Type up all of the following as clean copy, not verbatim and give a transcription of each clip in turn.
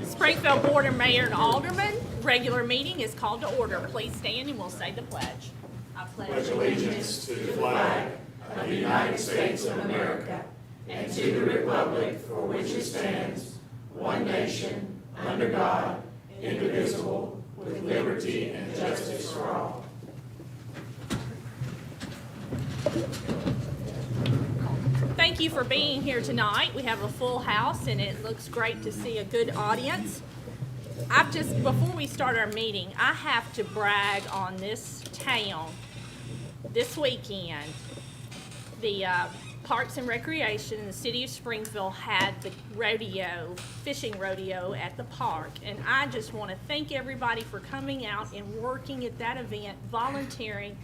Springfield Board of Mayor and Aldermen, regular meeting is called to order. Please stand and we'll say the pledge. I pledge allegiance to the flag of the United States of America and to the republic for which it stands, one nation, under God, indivisible, with liberty and justice for all. Thank you for being here tonight. We have a full house and it looks great to see a good audience. Before we start our meeting, I have to brag on this town. This weekend, the Parks and Recreation in the city of Springfield had the fishing rodeo at the park. And I just want to thank everybody for coming out and working at that event, volunteering,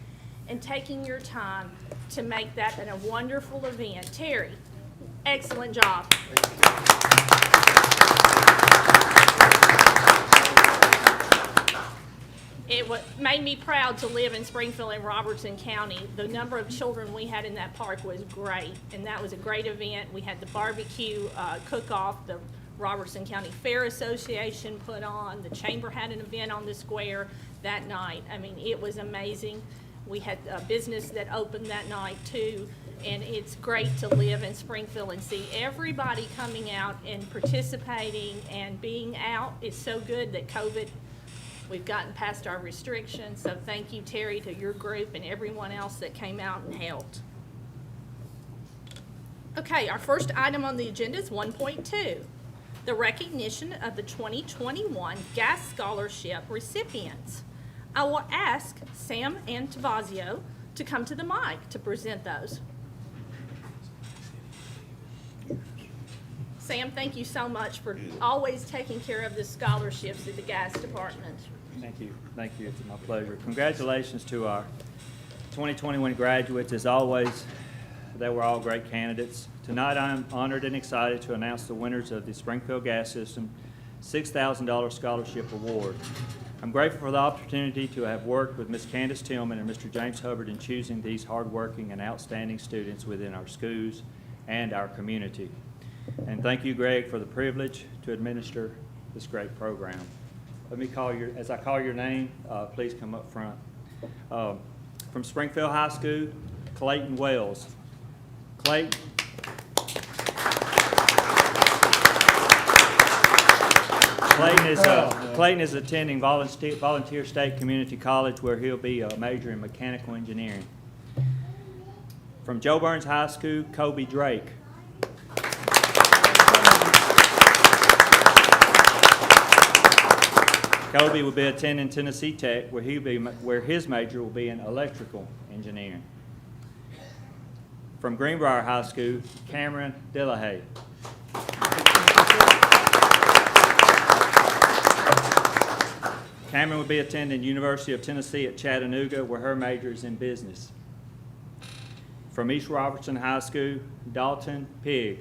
and taking your time to make that a wonderful event. Terry, excellent job. It made me proud to live in Springfield and Robertson County. The number of children we had in that park was great, and that was a great event. We had the barbecue cook-off, the Robertson County Fair Association put on. The chamber had an event on the square that night. I mean, it was amazing. We had a business that opened that night too, and it's great to live in Springfield and see everybody coming out and participating and being out. It's so good that we've gotten past our restrictions, so thank you, Terry, to your group and everyone else that came out and helped. Okay, our first item on the agenda is 1.2, the recognition of the 2021 Gas Scholarship recipients. I will ask Sam and Tavazio to come to the mic to present those. Sam, thank you so much for always taking care of the scholarships at the gas department. Thank you. Thank you. It's my pleasure. Congratulations to our 2021 graduates. As always, they were all great candidates. Tonight, I'm honored and excited to announce the winners of the Springfield Gas System $6,000 Scholarship Award. I'm grateful for the opportunity to have worked with Ms. Candace Tillman and Mr. James Hubbard in choosing these hardworking and outstanding students within our schools and our community. And thank you, Greg, for the privilege to administer this great program. As I call your name, please come up front. From Springfield High School, Clayton Wells. Clayton. Clayton is attending Volunteer State Community College, where he'll be a major in mechanical engineering. From Joe Burns High School, Kobe Drake. Kobe will be attending Tennessee Tech, where his major will be in electrical engineering. From Greenbrier High School, Cameron Delahaye. Cameron will be attending University of Tennessee at Chattanooga, where her major is in business. From East Robertson High School, Dalton Pigg.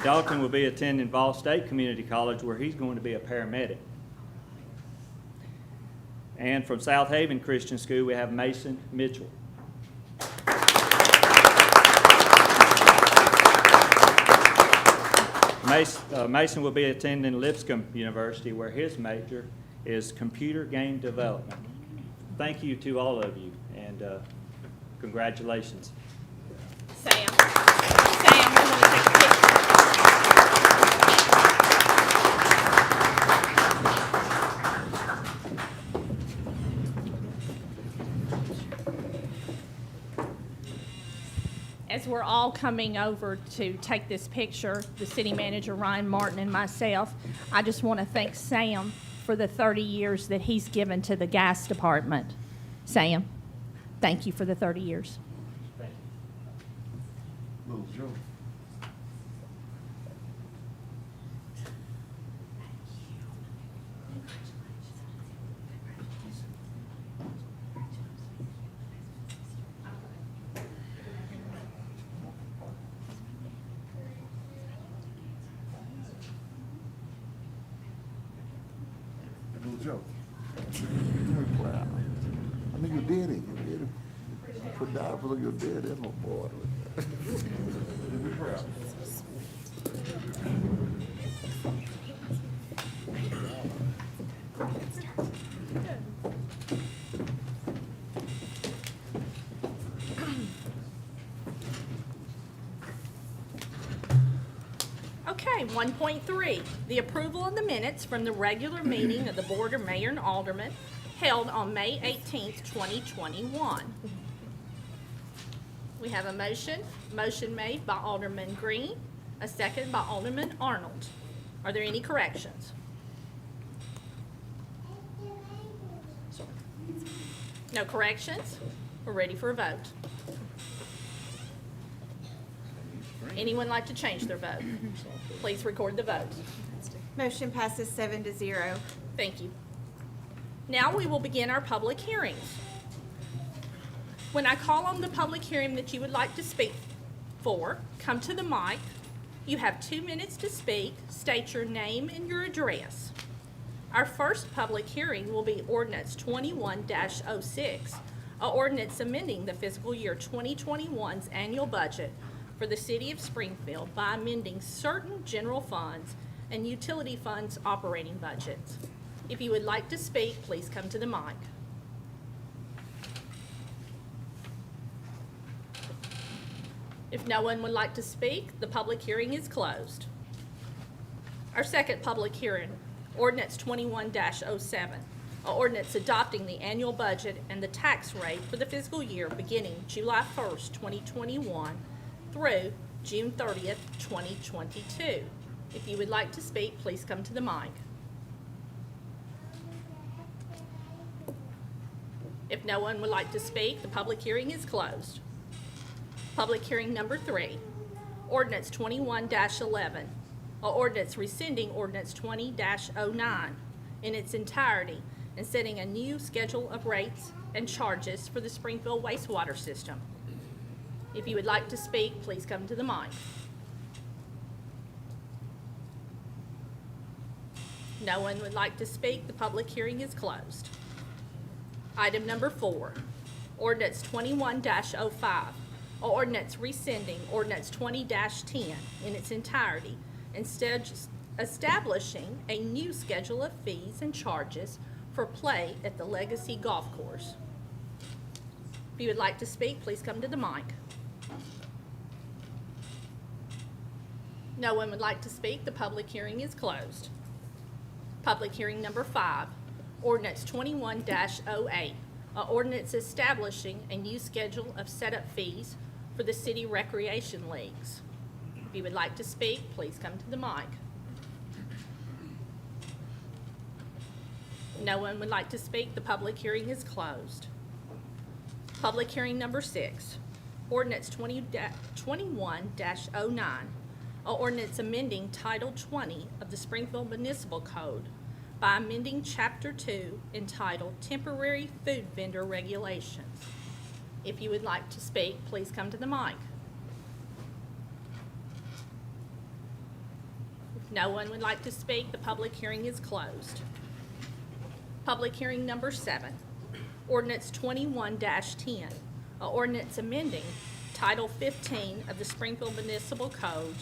Dalton will be attending Ball State Community College, where he's going to be a paramedic. And from South Haven Christian School, we have Mason Mitchell. Mason will be attending Lipscomb University, where his major is computer game development. Thank you to all of you, and congratulations. Sam, we want to take a picture. As we're all coming over to take this picture, the city manager, Ryan Martin, and myself, I just want to thank Sam for the 30 years that he's given to the gas department. Sam, thank you for the 30 years. Thank you. Little Joe. Little Joe. Wow. I think you did it. You did it. Put down for your dead animal boy. Okay, 1.3, the approval of the minutes from the regular meeting of the Board of Mayor and Aldermen held on May 18th, 2021. We have a motion made by Alderman Green, a second by Alderman Arnold. Are there any corrections? No corrections? We're ready for a vote. Anyone like to change their vote? Please record the vote. Motion passes 7-0. Thank you. Now we will begin our public hearings. When I call on the public hearing that you would like to speak for, come to the mic. You have 2 minutes to speak. State your name and your address. Our first public hearing will be Ordinance 21-06, an ordinance amending the fiscal year 2021's annual budget for the City of Springfield by amending certain general funds and utility funds operating budgets. If you would like to speak, please come to the mic. If no one would like to speak, the public hearing is closed. Our second public hearing, Ordinance 21-07, an ordinance adopting the annual budget and the tax rate for the fiscal year beginning July 1st, 2021 through June 30th, 2022. If you would like to speak, please come to the mic. If no one would like to speak, the public hearing is closed. Public hearing number 3, Ordinance 21-11, an ordinance rescinding Ordinance 20-09 in its entirety and setting a new schedule of rates and charges for the Springfield wastewater system. If you would like to speak, please come to the mic. No one would like to speak. The public hearing is closed. Item number 4, Ordinance 21-05, an ordinance rescinding Ordinance 20-10 in its entirety, instead establishing a new schedule of fees and charges for play at the Legacy Golf Course. If you would like to speak, please come to the mic. No one would like to speak. The public hearing is closed. Public hearing number 5, Ordinance 21-08, an ordinance establishing a new schedule of setup fees for the city recreation leagues. If you would like to speak, please come to the mic. No one would like to speak. The public hearing is closed. Public hearing number 6, Ordinance 21-09, an ordinance amending Title 20 of the Springfield Municipal Code by amending Chapter 2 entitled Temporary Food Vendor Regulations. If you would like to speak, please come to the mic. If no one would like to speak, the public hearing is closed. Public hearing number 7, Ordinance 21-10, an ordinance amending Title 15 of the Springfield Municipal Code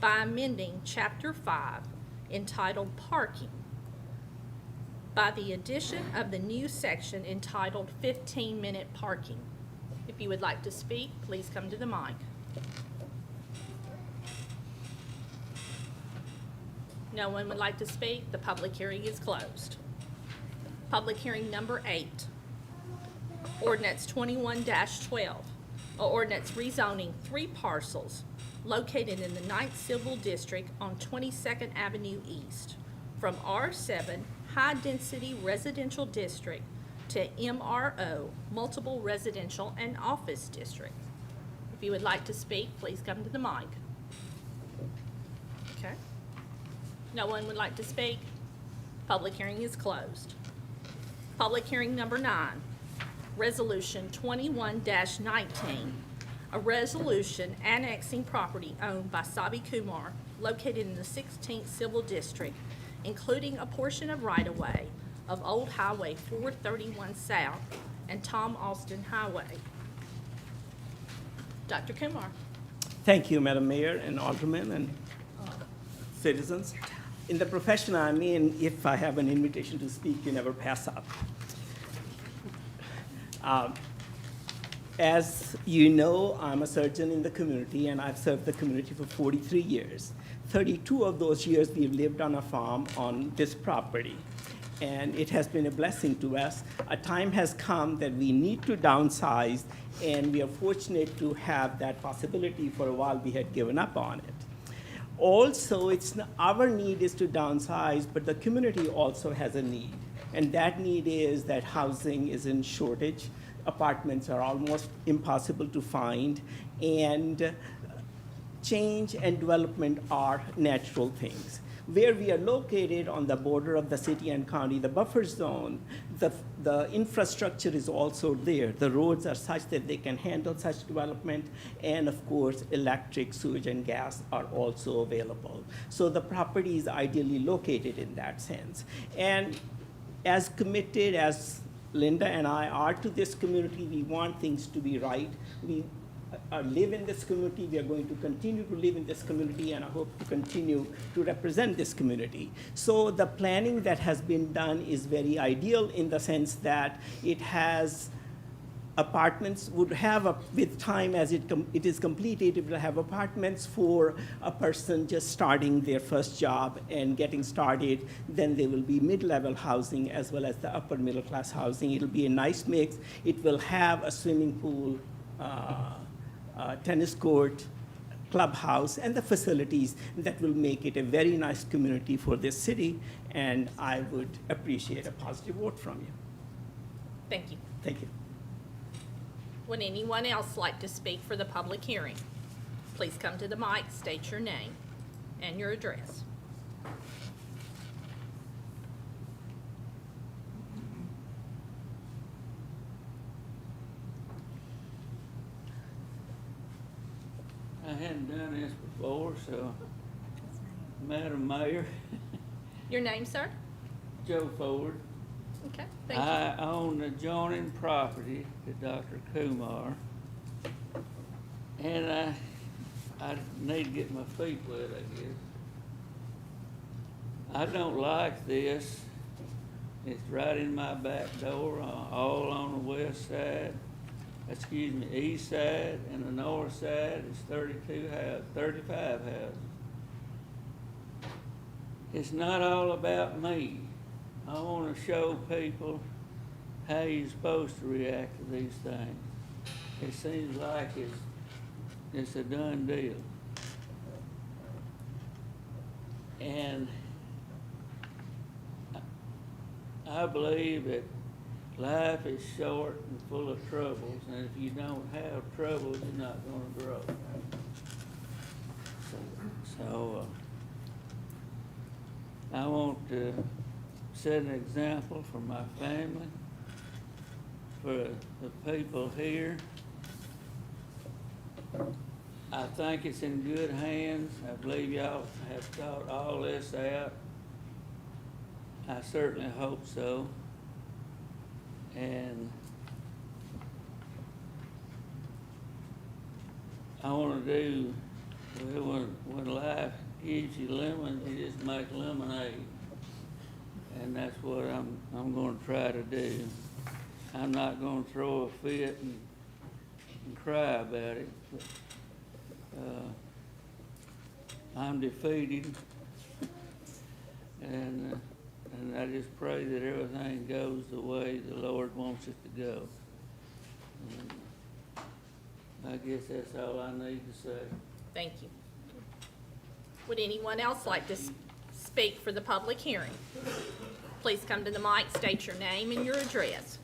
by amending Chapter 5 entitled Parking by the addition of the new section entitled 15-minute parking. If you would like to speak, please come to the mic. No one would like to speak. The public hearing is closed. Public hearing number 8, Ordinance 21-12, an ordinance rezoning 3 parcels located in the 9th Civil District on 22nd Avenue East from R7 High Density Residential District to MRO Multiple Residential and Office District. If you would like to speak, please come to the mic. Okay. No one would like to speak. Public hearing is closed. Public hearing number 9, Resolution 21-19, a resolution annexing property owned by Sabi Kumar located in the 16th Civil District, including a portion of right-of-way of Old Highway 431 South and Tom Austin Highway. Dr. Kumar. Thank you, Madam Mayor and Aldermen and citizens. In the profession I'm in, if I have an invitation to speak, you never pass up. As you know, I'm a surgeon in the community, and I've served the community for 43 years. 32 of those years, we've lived on a farm on this property, and it has been a blessing to us. A time has come that we need to downsize, and we are fortunate to have that possibility. For a while, we had given up on it. Also, our need is to downsize, but the community also has a need, and that need is that housing is in shortage. Apartments are almost impossible to find, and change and development are natural things. Where we are located on the border of the city and county, the buffer zone, the infrastructure is also there. The roads are such that they can handle such development, and of course, electric, sewage, and gas are also available. So the property is ideally located in that sense. And as committed as Linda and I are to this community, we want things to be right. We live in this community, we are going to continue to live in this community, and I hope to continue to represent this community. So the planning that has been done is very ideal in the sense that it has apartments, would have, with time as it is completed, it will have apartments for a person just starting their first job and getting started. Then there will be mid-level housing as well as the upper middle class housing. It'll be a nice mix. It will have a swimming pool, tennis court, clubhouse, and the facilities that will make it a very nice community for this city, and I would appreciate a positive vote from you. Thank you. Thank you. Would anyone else like to speak for the public hearing? Please come to the mic, state your name and your address. I hadn't done this before, so, Madam Mayor, Your name, sir? Joe Ford. Okay, thank you. I own adjoining property to Dr. Kumar, and I need to get my feet wet, I guess. I don't like this. It's right in my back door, all on the west side, east side, and the north side is 35 houses. It's not all about me. I want to show people how you're supposed to react to these things. It seems like it's a done deal. And I believe that life is short and full of troubles, and if you don't have troubles, you're not going to grow. So I want to set an example for my family, for the people here. I think it's in good hands. I believe y'all have thought all this out. I certainly hope so. And I want to do, well, when life gives you lemons, you just make lemonade. And that's what I'm going to try to do. I'm not going to throw a fit and cry about it. But, I'm defeated, and I just pray that everything goes the way the Lord wants it to go. And I guess that's all I need to say. Thank you. Would anyone else like to speak for the public hearing? Please come to the mic, state your name and your address.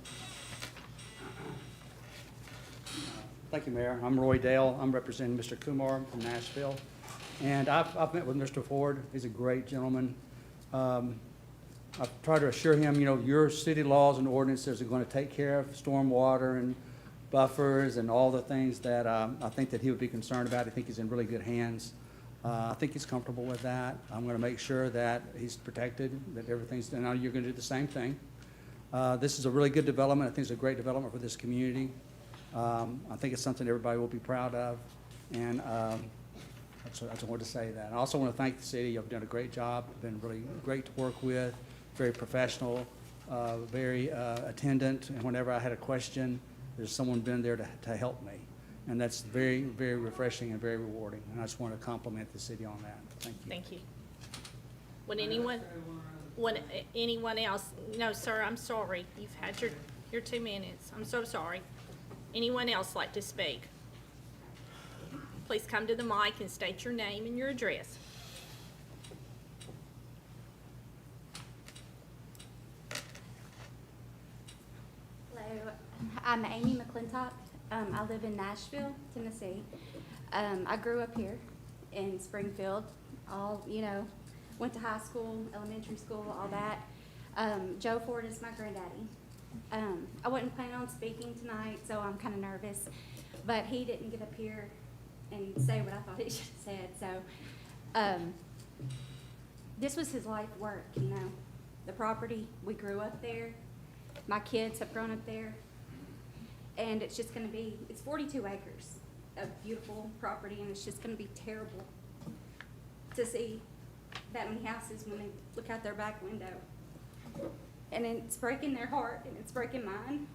Thank you, Mayor. I'm Roy Dale. I'm representing Mr. Kumar from Nashville. And I've met with Mr. Ford. He's a great gentleman. I've tried to assure him, you know, your city laws and ordinances are going to take care of stormwater and buffers and all the things that I think that he would be concerned about. I think he's in really good hands. I think he's comfortable with that. I'm going to make sure that he's protected, that everything's done. Now you're going to do the same thing. This is a really good development. I think it's a great development for this community. I think it's something everybody will be proud of, and I just wanted to say that. I also want to thank the city. You've done a great job, been really great to work with, very professional, very attendant, and whenever I had a question, there's someone been there to help me. And that's very, very refreshing and very rewarding, and I just want to compliment the city on that. Thank you. Thank you. Would anyone else, no, sir, I'm sorry. You've had your 2 minutes. I'm so sorry. Anyone else like to speak? Please come to the mic and state your name and your address. Hello, I'm Amy McClintock. I live in Nashville, Tennessee. I grew up here in Springfield, went to high school, elementary school, all that. Joe Ford is my granddaddy. I wasn't planning on speaking tonight, so I'm kind of nervous, but he didn't get up here and say what I thought he should have said, so this was his life work, the property. We grew up there. My kids have grown up there. And it's just gonna be, it's 42 acres of beautiful property, and it's just gonna be terrible to see that many houses when they look out their back window. And it's breaking their heart, and it's breaking mine.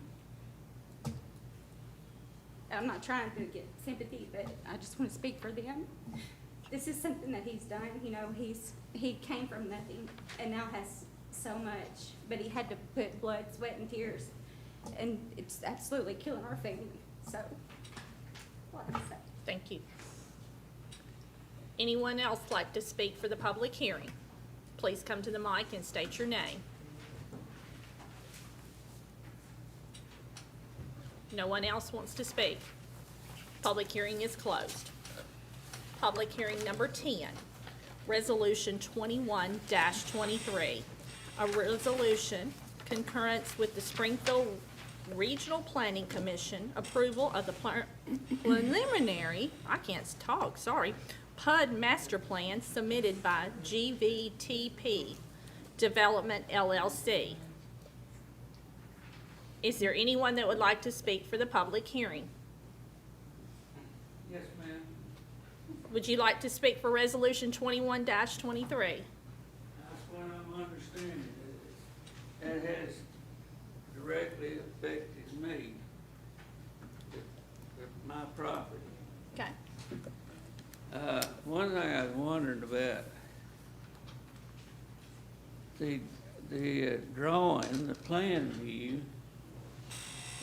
I'm not trying to get sympathy, but I just wanna speak for them. This is something that he's done, he came from nothing and now has so much, but he had to put blood, sweat, and tears. And it's absolutely killing our family, so, what I say. Thank you. Anyone else like to speak for the public hearing? Please come to the mic and state your name. No one else wants to speak. Public hearing is closed. Public hearing number 10, Resolution 21-23. A resolution concurrence with the Springfield Regional Planning Commission approval of the preliminary, PUD master plan submitted by GVTP Development LLC. Is there anyone that would like to speak for the public hearing? Yes, ma'am. Would you like to speak for Resolution 21-23? That's what I'm understanding. That has directly affected me, my property. Okay. One thing I was wondering about, the drawing, the plan view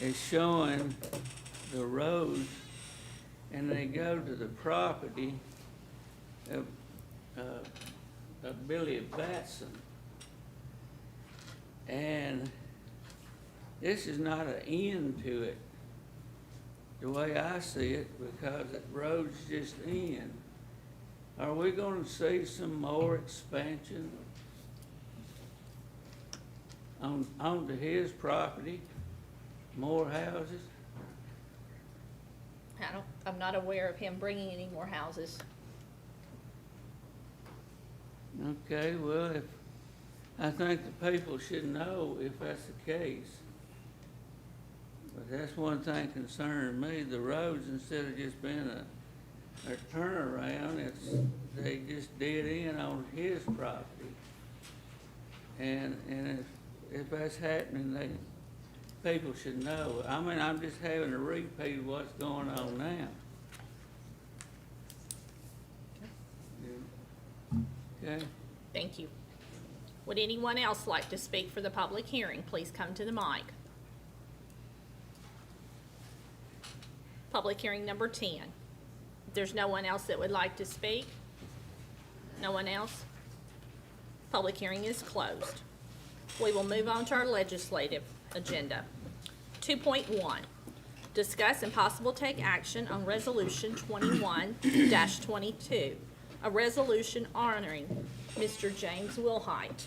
is showing the roads, and they go to the property of Billy Batson. And this is not an end to it, the way I see it, because the road's just end. Are we gonna see some more expansion onto his property, more houses? I'm not aware of him bringing any more houses. Okay, well, I think the people should know if that's the case. But that's one thing concerning me, the roads, instead of just being a turnaround, they just dead end on his property. And if that's happening, people should know. I mean, I'm just having a repeat of what's going on now. Okay? Thank you. Would anyone else like to speak for the public hearing? Please come to the mic. Public hearing number 10. If there's no one else that would like to speak? No one else? Public hearing is closed. We will move on to our legislative agenda. 2.1, discuss and possible take action on Resolution 21-22, a resolution honoring Mr. James Wilhite.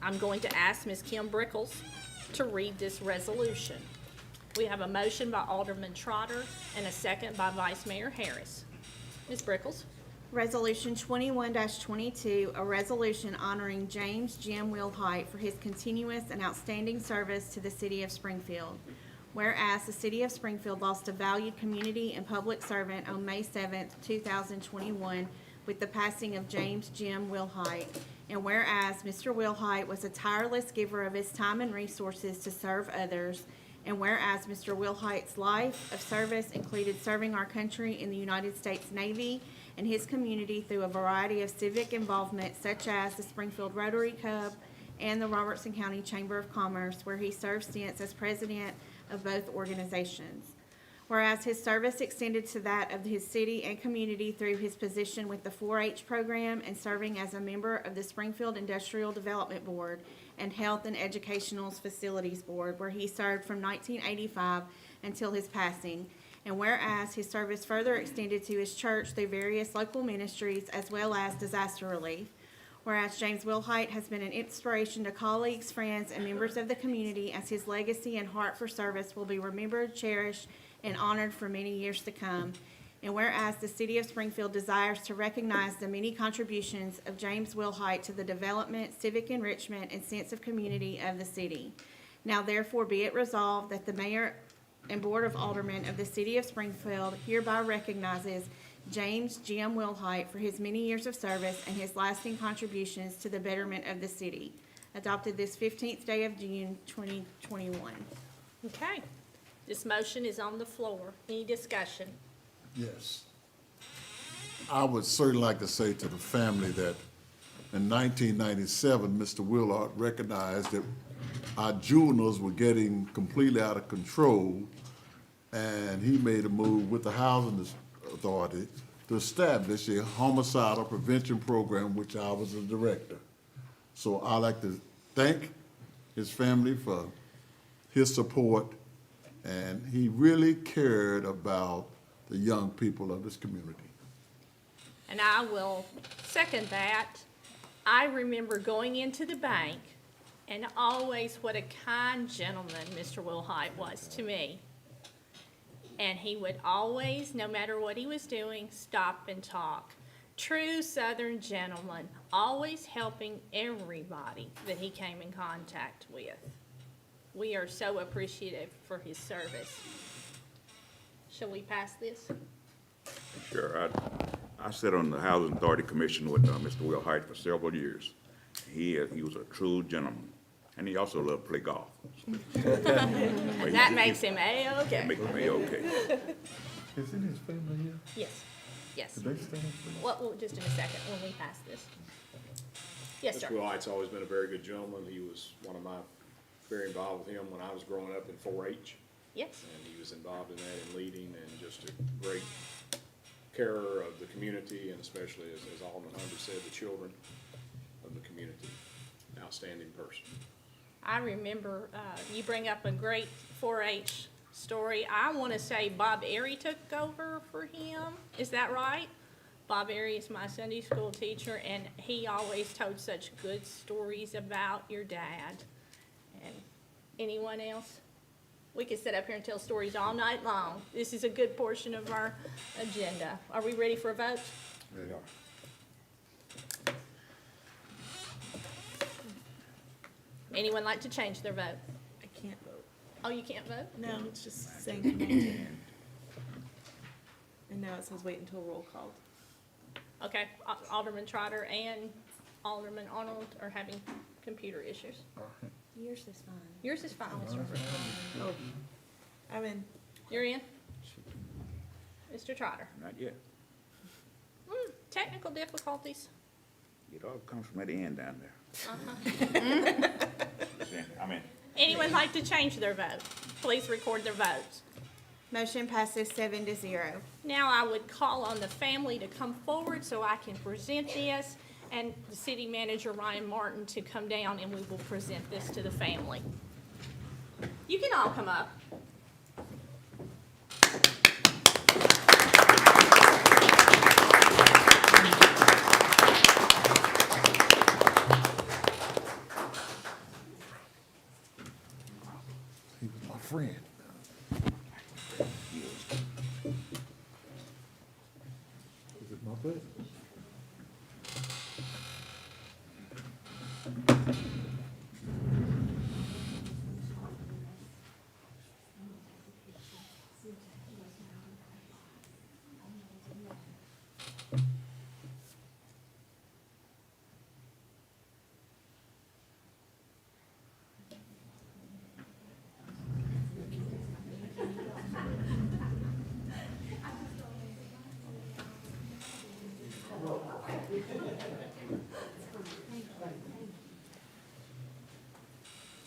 I'm going to ask Ms. Kim Brickles to read this resolution. We have a motion by Alderman Trotter and a second by Vice Mayor Harris. Ms. Brickles? Resolution 21-22, a resolution honoring James Jim Wilhite for his continuous and outstanding service to the city of Springfield. Whereas the city of Springfield lost a valued community and public servant on May 7th, 2021 with the passing of James Jim Wilhite. And whereas Mr. Wilhite was a tireless giver of his time and resources to serve others. And whereas Mr. Wilhite's life of service included serving our country in the United States Navy and his community through a variety of civic involvement such as the Springfield Rotary Club and the Robertson County Chamber of Commerce, where he served stints as president of both organizations. Whereas his service extended to that of his city and community through his position with the 4-H program and serving as a member of the Springfield Industrial Development Board and Health and Educational Facilities Board, where he served from 1985 until his passing. And whereas his service further extended to his church through various local ministries as well as disaster relief. Whereas James Wilhite has been an inspiration to colleagues, friends, and members of the community as his legacy and heart for service will be remembered, cherished, and honored for many years to come. And whereas the city of Springfield desires to recognize the many contributions of James Wilhite to the development, civic enrichment, and sense of community of the city. Now therefore be it resolved that the mayor and board of aldermen of the city of Springfield hereby recognizes James Jim Wilhite for his many years of service and his lasting contributions to the betterment of the city. Adopted this 15th day of June, 2021. Okay. This motion is on the floor. Any discussion? Yes. I would certainly like to say to the family that in 1997, Mr. Willard recognized that our juveniles were getting completely out of control, and he made a move with the Housing Authority to establish a homicidal prevention program, which I was the director. So I'd like to thank his family for his support, and he really cared about the young people of this community. And I will second that. I remember going into the bank, and always what a kind gentleman Mr. Wilhite was to me. And he would always, no matter what he was doing, stop and talk. True Southern gentleman, always helping everybody that he came in contact with. We are so appreciative for his service. Shall we pass this? Sure. I sat on the Housing Authority Commission with Mr. Wilhite for several years. He was a true gentleman, and he also loved to play golf. And that makes him A-okay. Make him A-okay. Is in his family here? Yes, yes. Did they stand for this? Well, just in a second when we pass this. Yes, sir. Mr. Wilhite's always been a very good gentleman. He was very involved with him when I was growing up in 4-H. Yes. And he was involved in that and leading, and just a great carer of the community, and especially, as Alderman Hunter said, the children of the community. Outstanding person. I remember, you bring up a great 4-H story. I want to say Bob Airy took over for him. Is that right? Bob Airy is my Sunday school teacher, and he always told such good stories about your dad. And anyone else? We could sit up here and tell stories all night long. This is a good portion of our agenda. Are we ready for a vote? They are. Anyone like to change their vote? I can't vote. Oh, you can't vote? No, it's just saying come on to end. And now it says wait until roll call. Okay, Alderman Trotter and Alderman Arnold are having computer issues. Yours is fine. Yours is fine, Mr. River. Oh, I'm in. You're in? Mr. Trotter? Not yet. Technical difficulties. It all comes from that end down there. Uh-huh. Anyone like to change their vote? Please record their votes. Motion passes 7-0. Now I would call on the family to come forward so I can present this, and the city manager, Ryan Martin, to come down, and we will present this to the family. You can all come up. He was my friend. Is it my butt?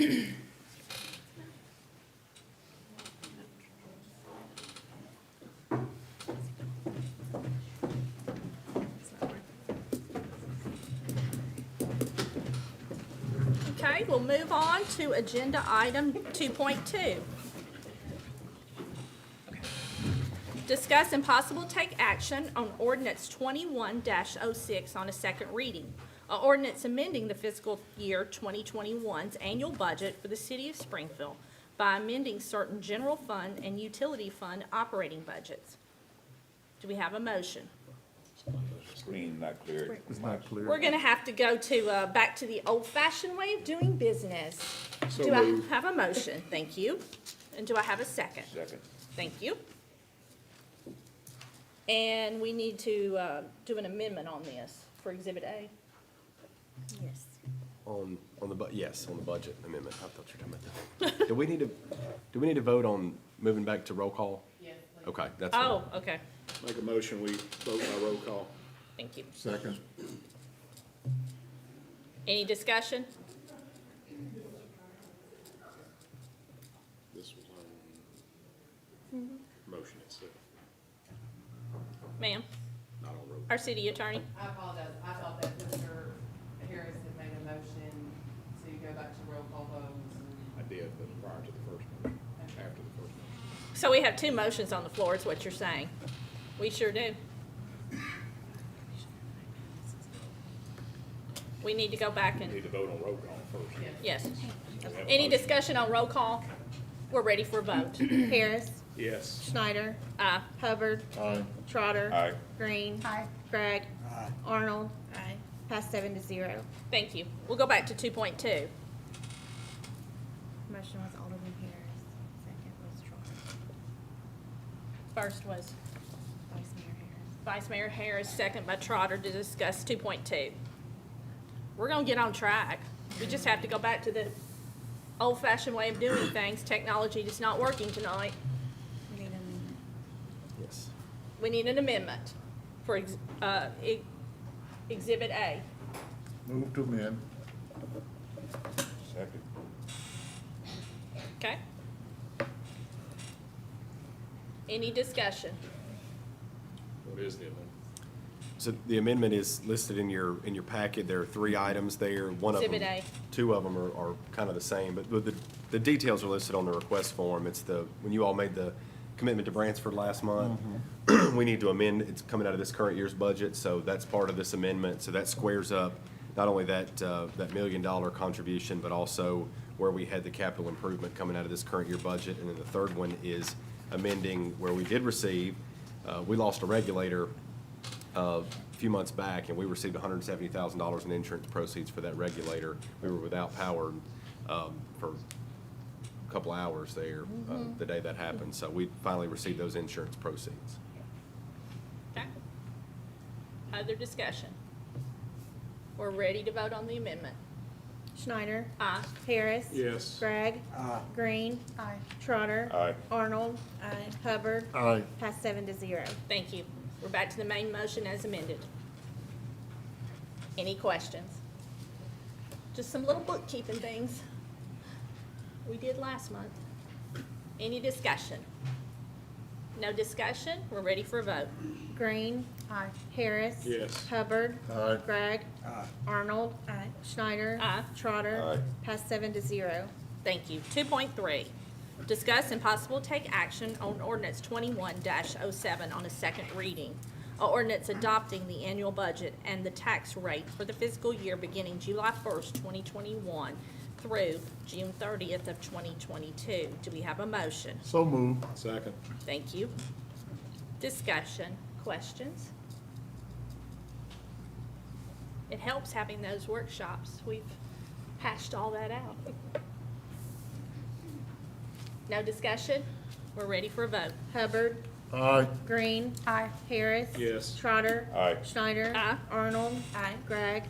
Okay, we'll move on to agenda item 2.2. Discuss and possible take action on ordinance 21-06 on a second reading. An ordinance amending the fiscal year 2021's annual budget for the city of Springfield by amending certain general fund and utility fund operating budgets. Do we have a motion? Screen not clear. It's not clear. We're gonna have to go to, back to the old-fashioned way of doing business. So Do I moved. have a motion? Thank you. And do I have a second? Second. Thank you. And we need to, do an amendment on this for Exhibit A. Yes. On yes, on the budget amendment. I thought you were talking about that. Do we need to vote on moving back to roll call? Yes. Okay, that's fine. Oh, okay. Make a motion, we vote by roll call. Thank you. Second. Any discussion? This was on motion itself, Ma'am, not on roll. our city attorney? I apologize. I thought that Mr. Harris had made a motion to go back to roll call votes. I did, but prior to the first motion, after the first motion. So we have two motions on the floor, is what you're saying? We sure do. We need to go back We and, need to vote on roll call first. yes. We have a Any motion. discussion on roll call? We're ready for a vote. Harris. Yes. Schneider. Aye. Hubbard. Aye. Trotter. Aye. Green. Aye. Gregg. Arnold. Passed 7-0. Thank you. We'll go back to 2.2. Motion was Alderman Harris. Second was Trotter. First was Vice Mayor Harris. Vice Mayor Harris, second by Trotter to discuss 2.2. We're gonna get on track. We just have to go back to the old-fashioned way of doing things. Technology is not working tonight. We need an amendment. Yes. We need an amendment for Exhibit A. Move to amend. Second. Okay? Any discussion? What is the amendment? So the amendment is listed in your packet. There are 3 items there. One of them, Exhibit A. 2 of them are kind of the same, but the details are listed on the request form. It's when you all made the commitment to Bransford last month, we need to amend, it's coming out of this current year's budget, so that's part of this amendment. So that squares up not only that $1 million contribution, but also where we had the capital improvement coming out of this current year budget. And then the third one is amending where we did receive, we lost a regulator a few months back, and we received $170,000 in insurance proceeds for that regulator. We were without power for a couple hours there the day that happened, so we finally received those insurance proceeds. Okay. Other discussion? We're ready to vote on the amendment. Schneider. Aye. Harris. Yes. Gregg. Green. Trotter. Aye. Arnold. Hubbard. Aye. Passed 7-0. Thank you. We're back to the main motion as amended. Any questions? Just some little bookkeeping things we did last month. Any discussion? No discussion? We're ready for a vote. Green. Harris. Yes. Hubbard. Aye. Gregg. Arnold. Schneider. Aye. Trotter. Aye. Passed 7-0. Thank you. 2.3, discuss and possible take action on ordinance 21-07 on a second reading. An ordinance adopting the annual budget and the tax rate for the fiscal year beginning July 1st, 2021 through June 30th of 2022. Do we have a motion? So moved. Second. Thank you. Discussion, questions? It helps having those workshops. We've hashed all that out. No discussion? We're ready for a vote. Hubbard. Aye. Green. Harris. Yes. Trotter. Aye. Schneider. Aye. Arnold. Gregg.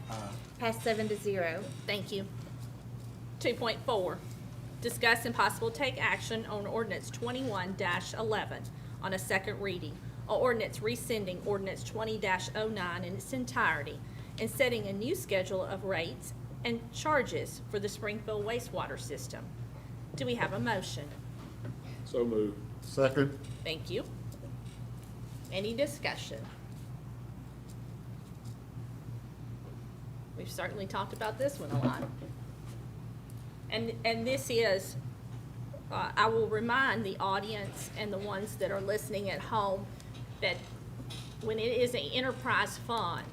Passed 7-0. Thank you. 2.4, discuss and possible take action on ordinance 21-11 on a second reading. An ordinance rescinding ordinance 20-09 in its entirety and setting a new schedule of rates and charges for the Springfield wastewater system. Do we have a motion? So moved. Second. Thank you. Any discussion? We've certainly talked about this one a lot. And this is, I will remind the audience and the ones that are listening at home that when it is an enterprise fund,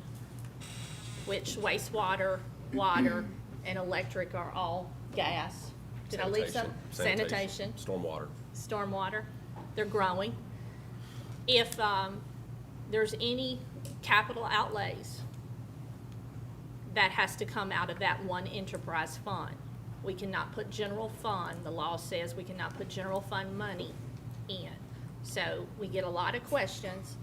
which wastewater, water, and electric are all gas. Did I leave some? Sanitation. Stormwater. Stormwater, they're growing. If there's any capital outlays, that has to come out of that one enterprise fund. We cannot put general fund, the law says we cannot put general fund money in. So we get a lot of questions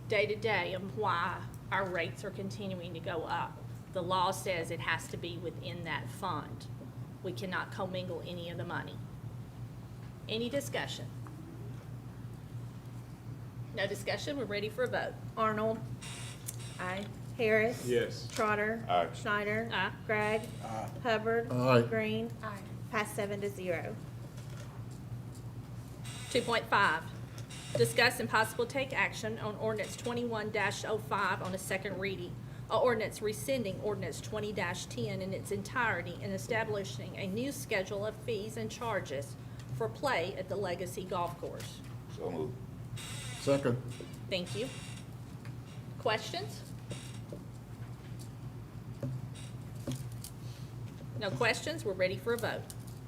day to day of why our rates are continuing to go up. The law says it has to be within that fund. We cannot commingle any of the money. Any discussion? No discussion, we're ready for a vote. Arnold. Aye. Harris. Yes. Trotter. Aye. Schneider. Aye. Gregg. Hubbard. Aye. Green. Aye. Passed 7-0. 2.5, discuss and possible take action on ordinance 21-05 on a second reading. A ordinance rescinding ordinance 20-10 in its entirety and establishing a new schedule of fees and charges for play at the Legacy Golf Course. So moved. Second. Thank you. Questions? No questions, we're ready for a vote.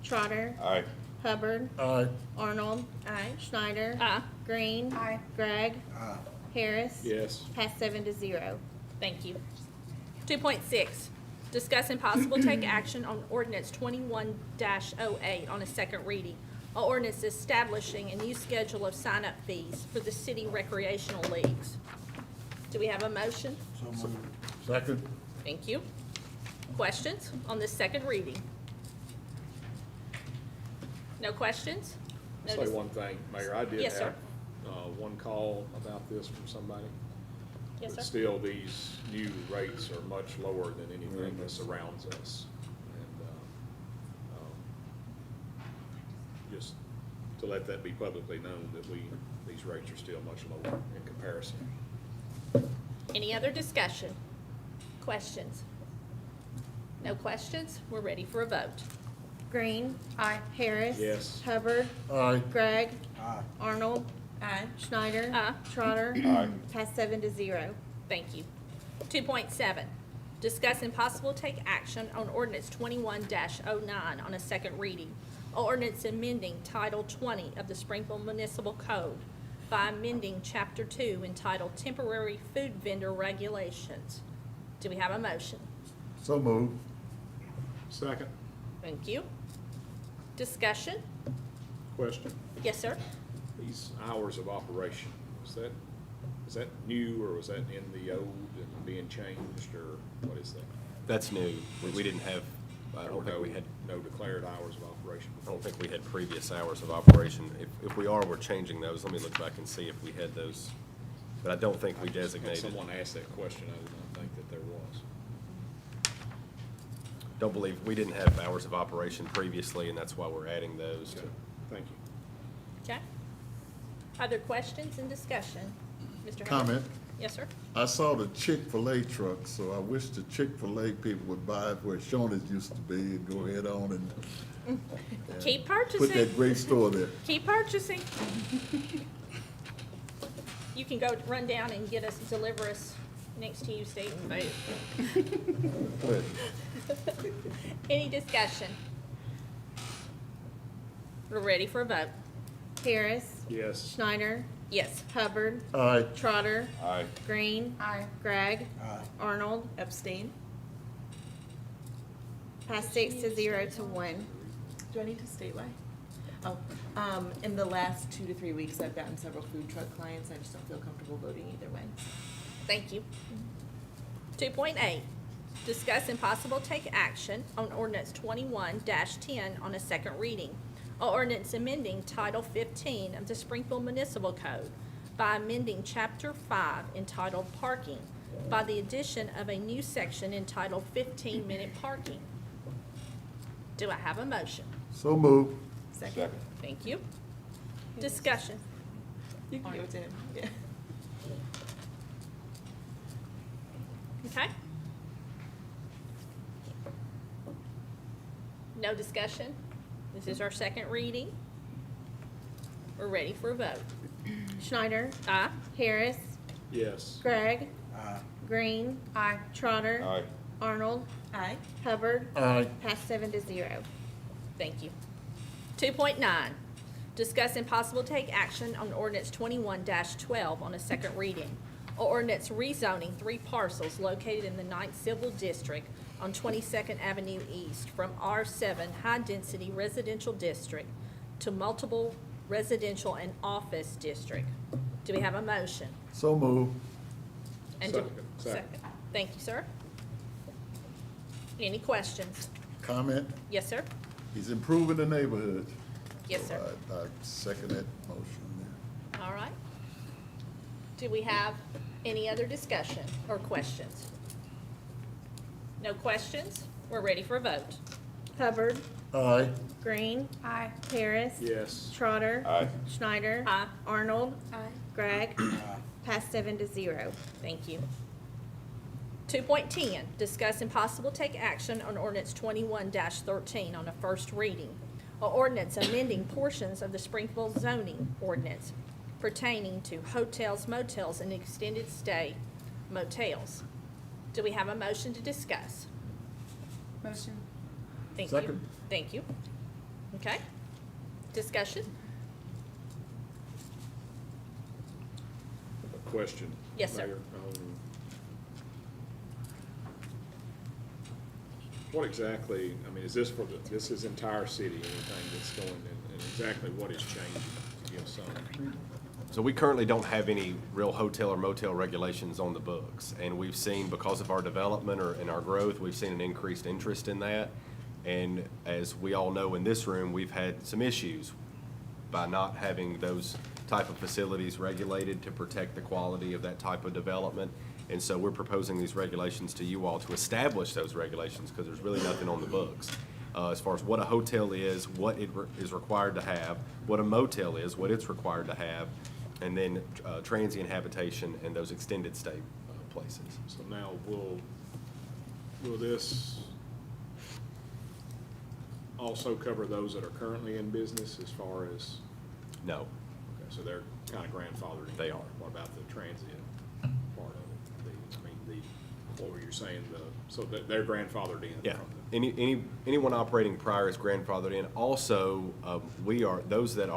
Trotter. Aye. Hubbard. Aye. Arnold. Aye. Schneider. Aye. Green. Aye. Gregg. Harris. Yes. Passed 7-0. Thank you. 2.6, discuss and possible take action on ordinance 21-08 on a second reading. A ordinance establishing a new schedule of sign-up fees for the city recreational leagues. Do we have a motion? Second. Thank you. Questions on this second reading? No questions? No Say dis- one thing, Mayor, I did Yes, sir. have, one call about this from somebody. Yes, But sir. still, these new rates are much lower than anything that surrounds us. And, just to let that be publicly known that these rates are still much lower in comparison. Any other discussion? Questions? No questions? We're ready for a vote. Green. Aye. Harris. Yes. Hubbard. Aye. Gregg. Arnold. Aye. Schneider. Aye. Trotter. Aye. Passed 7-0. Thank you. 2.7, discuss and possible take action on ordinance 21-09 on a second reading. Ordinance amending Title 20 of the Springfield Municipal Code by amending Chapter 2 entitled Temporary Food Vendor Regulations. Do we have a motion? So moved. Second, Thank you. Discussion? question. Yes, sir? These hours of operation, is that new, or was that in the old and being changed, or what is that? That's new. We didn't have, I Or don't think we had, no declared hours of operation? I don't think we had previous hours of operation. If we are, we're changing those. Let me look back and see if we had those. But I don't think we I just had designated. someone asked that question, I did not think that there was. Don't believe, we didn't have hours of operation previously, and that's why we're adding those to. Okay, thank you. Okay. Other questions and discussion? Mr. Hayes? Comment. Yes, sir? I saw the Chick-fil-A truck, so I wish the Chick-fil-A people would buy it where Shoney's used to be and go ahead on and Keep put that purchasing. great store there. Keep purchasing. You can go run down and deliver us next Tuesday food. Good. Any discussion? We're ready for a vote. Harris. Yes. Schneider. Yes. Hubbard. Aye. Trotter. Aye. Green. Aye. Gregg. Arnold. Abstain? Passed 6-0 to 1. Do I need to state why? Oh, in the last 2 to 3 weeks, I've gotten several food truck clients. I just don't feel comfortable voting either way. Thank you. 2.8, discuss and possible take action on ordinance 21-10 on a second reading. An ordinance amending Title 15 of the Springfield Municipal Code by amending Chapter 5 entitled Parking by the addition of a new section entitled 15-minute parking. Do I have a motion? So move. Second. Thank you. Discussion. You can give it to him, yeah. Okay? No discussion? This is our second reading. We're ready for a vote. Schneider. Aye. Harris. Yes. Gregg. Green. Trotter. Aye. Arnold. Aye. Hubbard. Aye. Passed 7-0. Thank you. 2.9, discuss and possible take action on ordinance 21-12 on a second reading. Or ordinance rezoning 3 parcels located in the 9th Civil District on 22nd Avenue East from R7 High Density Residential District to Multiple Residential and Office District. Do we have a motion? So move. And Second. Thank you, sir. Any questions? Comment? Yes, sir? He's improving the neighborhood. Yes, sir. So I second that motion there. All right. Do we have any other discussion or questions? No questions? We're ready for a vote. Hubbard. Aye. Green. Harris. Yes. Trotter. Aye. Schneider. Aye. Arnold. Gregg. Passed 7-0. Thank you. 2.10, discuss and possible take action on ordinance 21-13 on a first reading. Or ordinance amending portions of the Springfield zoning ordinance pertaining to hotels, motels, and extended stay motels. Do we have a motion to discuss? Motion. Thank you. Second. Thank you. Okay. Discussion? A question. Yes, sir. Mayor. What exactly, I mean, is this for this is entire city, anything that's going, and exactly what is changing to give some? So we currently don't have any real hotel or motel regulations on the books. And we've seen, because of our development and our growth, we've seen an increased interest in that. And as we all know in this room, we've had some issues by not having those type of facilities regulated to protect the quality of that type of development. And so we're proposing these regulations to you all to establish those regulations, because there's really nothing on the books. As far as what a hotel is, what it is required to have, what a motel is, what it's required to have, and then transient habitation and those extended stay places. So now, will this also cover those that are currently in business as far as, No, okay, so they're kind of grandfathered in? They are. What about the transient part of it? What were you saying, so that they're grandfathered in? yeah. from the- Anyone operating prior is grandfathered in. Also, those that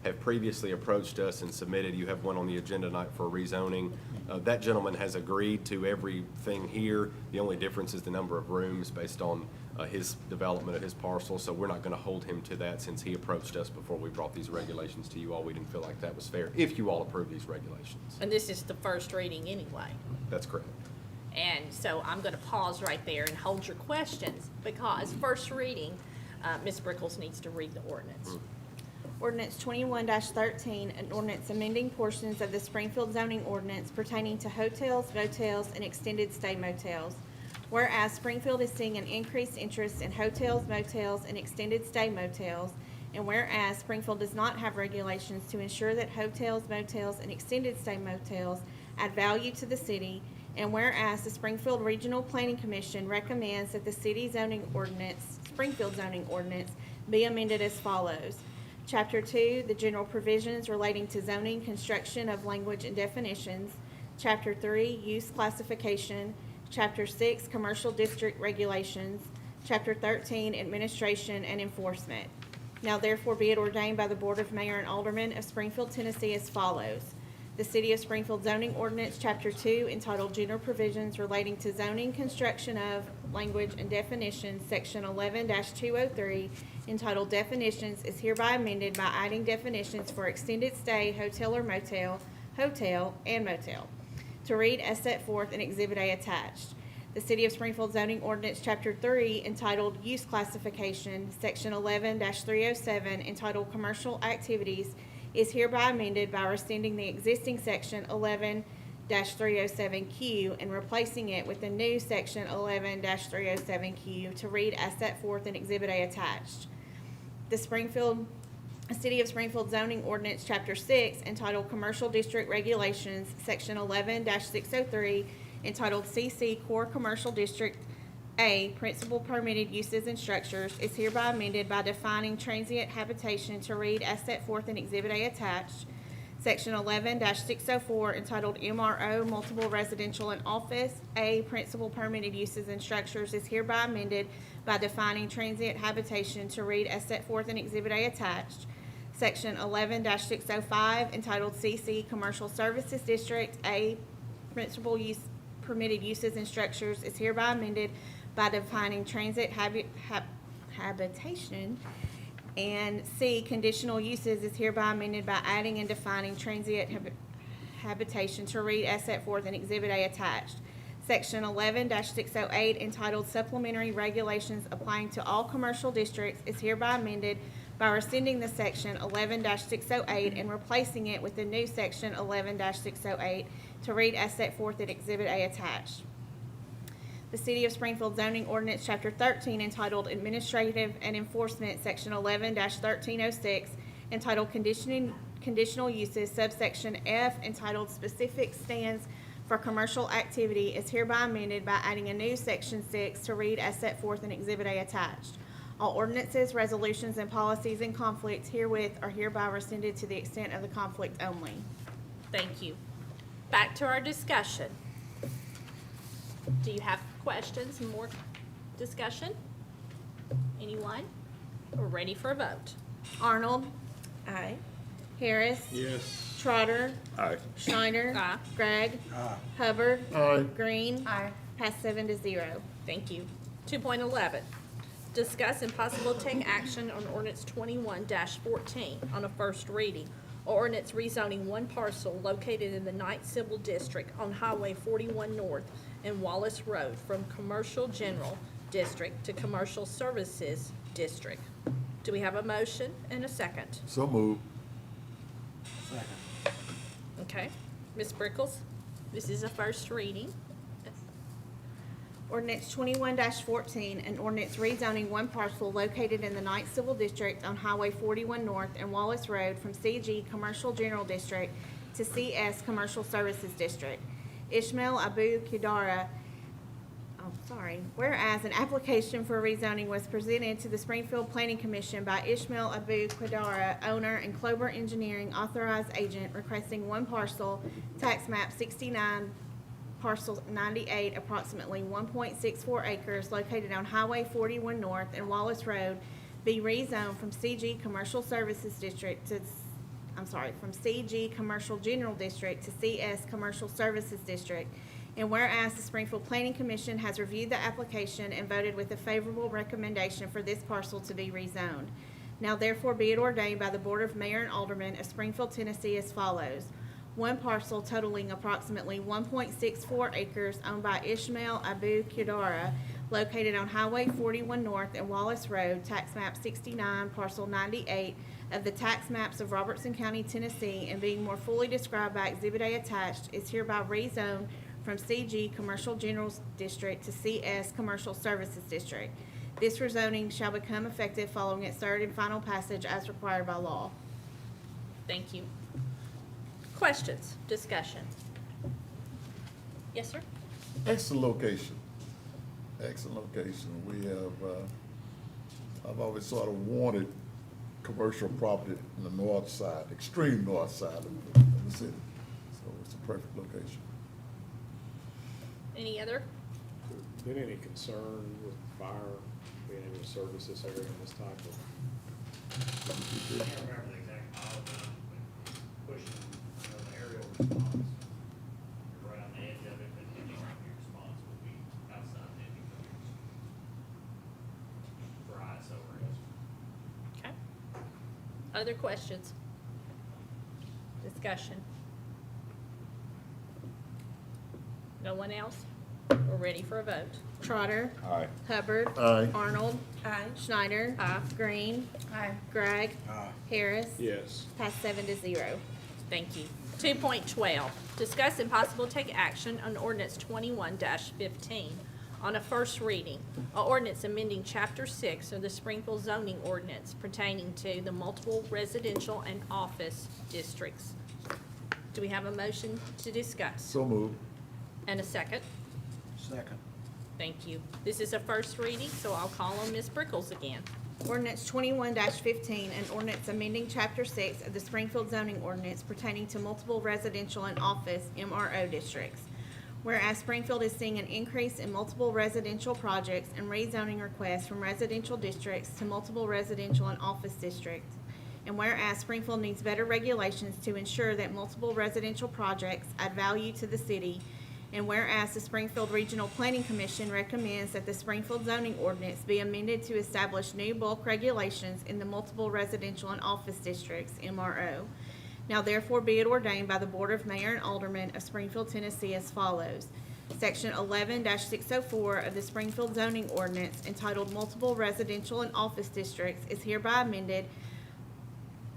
have previously approached us and submitted, you have one on the agenda tonight for rezoning. That gentleman has agreed to everything here. The only difference is the number of rooms based on his development of his parcel, so we're not gonna hold him to that since he approached us before we brought these regulations to you all. We didn't feel like that was fair, if you all approve these regulations. And this is the first reading anyway. That's correct. And so I'm going to pause right there and hold your questions, because first reading, Ms. Brickles needs to read the ordinance. Ordinance 21-13, an ordinance amending portions of the Springfield zoning ordinance pertaining to hotels, motels, and extended stay motels. Whereas Springfield is seeing an increased interest in hotels, motels, and extended stay motels, and whereas Springfield does not have regulations to ensure that hotels, motels, and extended stay motels add value to the city, and whereas the Springfield Regional Planning Commission recommends that the city zoning ordinance, Springfield zoning ordinance, be amended as follows. Chapter 2, the general provisions relating to zoning, construction of language and definitions. Chapter 3, use classification. Chapter 6, commercial district regulations. Chapter 13, administration and enforcement. Now therefore be it ordained by the Board of Mayor and Aldermen of Springfield, Tennessee as follows. The City of Springfield zoning ordinance, Chapter 2, entitled General Provisions Relating to Zoning, Construction of, Language and Definitions, Section 11-203, entitled Definitions, is hereby amended by adding definitions for extended stay, hotel or motel, hotel, and motel, to read as set forth in Exhibit A attached. The City of Springfield zoning ordinance, Chapter 3, entitled Use Classification, Section 11-307, entitled Commercial Activities, is hereby amended by rescinding the existing Section 11-307 11-307Q and replacing it with a new section 11-307Q to read as set forth in Exhibit A attached. The City of Springfield zoning ordinance, Chapter 6, entitled Commercial District Regulations, Section 11-603, entitled CC Core Commercial District A, Principal Permitted Uses and Structures, is hereby amended by defining transient habitation to read as set forth in Exhibit A attached. Section 11-604, entitled MRO, Multiple Residential and Office, A, Principal Permitted Uses and Structures, is hereby amended by defining transient habitation to read as set forth in Exhibit A attached. Section 11-605, entitled CC Commercial Services District, A, Principal Use, Permitted Uses and Structures, is hereby amended by defining transit habitation. And C, conditional uses, is hereby amended by adding and defining transient habitation to read as set forth in Exhibit A attached. Section 11-608, entitled Supplementary Regulations Applying to All Commercial Districts, is hereby amended by rescinding the section 11-608 and replacing it with the new section 11-608 to read as set forth in Exhibit A attached. The City of Springfield zoning ordinance, Chapter 13, entitled Administrative and Enforcement, Section 11-1306, entitled Conditional Uses, subsection F, entitled Specific Stands for Commercial Activity, is hereby amended by adding a new Section 6 to read as set forth in Exhibit A attached. All ordinances, resolutions, and policies in conflict herewith are hereby rescinded to the extent of the conflict only. Thank you. Back to our discussion. Do you have questions and more discussion? Anyone? We're ready for a vote. Arnold. Aye. Harris. Yes. Trotter. Aye. Schneider. Aye. Gregg. Aye. Hubbard. Aye. Green. Aye. Passed 7-0. Thank you. 2.11, discuss and possible take action on ordinance 21-14 on a first reading. Ordinance rezoning one parcel located in the Ninth Civil District on Highway 41 North and Wallace Road from Commercial General District to Commercial Services District. Do we have a motion and a second? So moved. Okay. Ms. Brickles, this is a first reading. Ordinance 21-14, an ordinance rezoning one parcel located in the Ninth Civil District on Highway 41 North and Wallace Road from CG Commercial General District to CS Commercial Services District. Ishmael Abu Kidara, whereas an application for rezoning was presented to the Springfield Planning Commission by Ishmael Abu Kidara, owner, and Clover Engineering authorized agent, requesting one parcel, tax map 69, parcel 98, approximately 1.64 acres, located on Highway 41 North and Wallace Road, be rezoned from CG Commercial Services District to, from CG Commercial General District to CS Commercial Services District. And whereas the Springfield Planning Commission has reviewed the application and voted with a favorable recommendation for this parcel to be rezoned. Now therefore be it ordained by the Board of Mayor and Aldermen of Springfield, Tennessee as follows. One parcel totaling approximately 1.64 acres owned by Ishmael Abu Kidara, located on Highway 41 North and Wallace Road, tax map 69, parcel 98 of the tax maps of Robertson County, Tennessee, and being more fully described by Exhibit A attached, is hereby rezoned from CG Commercial General District to CS Commercial Services District. This rezoning shall become effective following its third and final passage as required by law. Thank you. Questions, discussion? Yes, sir? Excellent location. Excellent location. We have, I've always sort of wanted commercial property in the north side, extreme north side of the city. So it's a perfect location. Any other? Been any concern with fire being able to service this area in this type of? I can't remember the exact mile amount, but pushing the aerial response, you're right on the edge of it, but any your response will be outside the edge for ISO areas. Okay. Other questions? Discussion? No one else? We're ready for a vote. Trotter. Aye. Hubbard. Aye. Arnold. Aye. Schneider. Aye. Green. Aye. Gregg. Harris. Yes. Passed 7-0. Thank you. 2.12, discuss and possible take action on ordinance 21-15 on a first reading. A ordinance amending Chapter 6 of the Springfield zoning ordinance pertaining to the multiple residential and office districts. Do we have a motion to discuss? So moved. And a second? Second. Thank you. This is a first reading, so I'll call on Ms. Brickles again. Ordinance 21-15, an ordinance amending Chapter 6 of the Springfield zoning ordinance pertaining to multiple residential and office MRO districts. Whereas Springfield is seeing an increase in multiple residential projects and rezoning requests from residential districts to multiple residential and office districts. And whereas Springfield needs better regulations to ensure that multiple residential projects add value to the city. And whereas the Springfield Regional Planning Commission recommends that the Springfield zoning ordinance be amended to establish new bulk regulations in the multiple residential and office districts, MRO. Now therefore be it ordained by the Board of Mayor and Aldermen of Springfield, Tennessee as follows. Section 11-604 of the Springfield zoning ordinance entitled Multiple Residential and Office Districts is hereby amended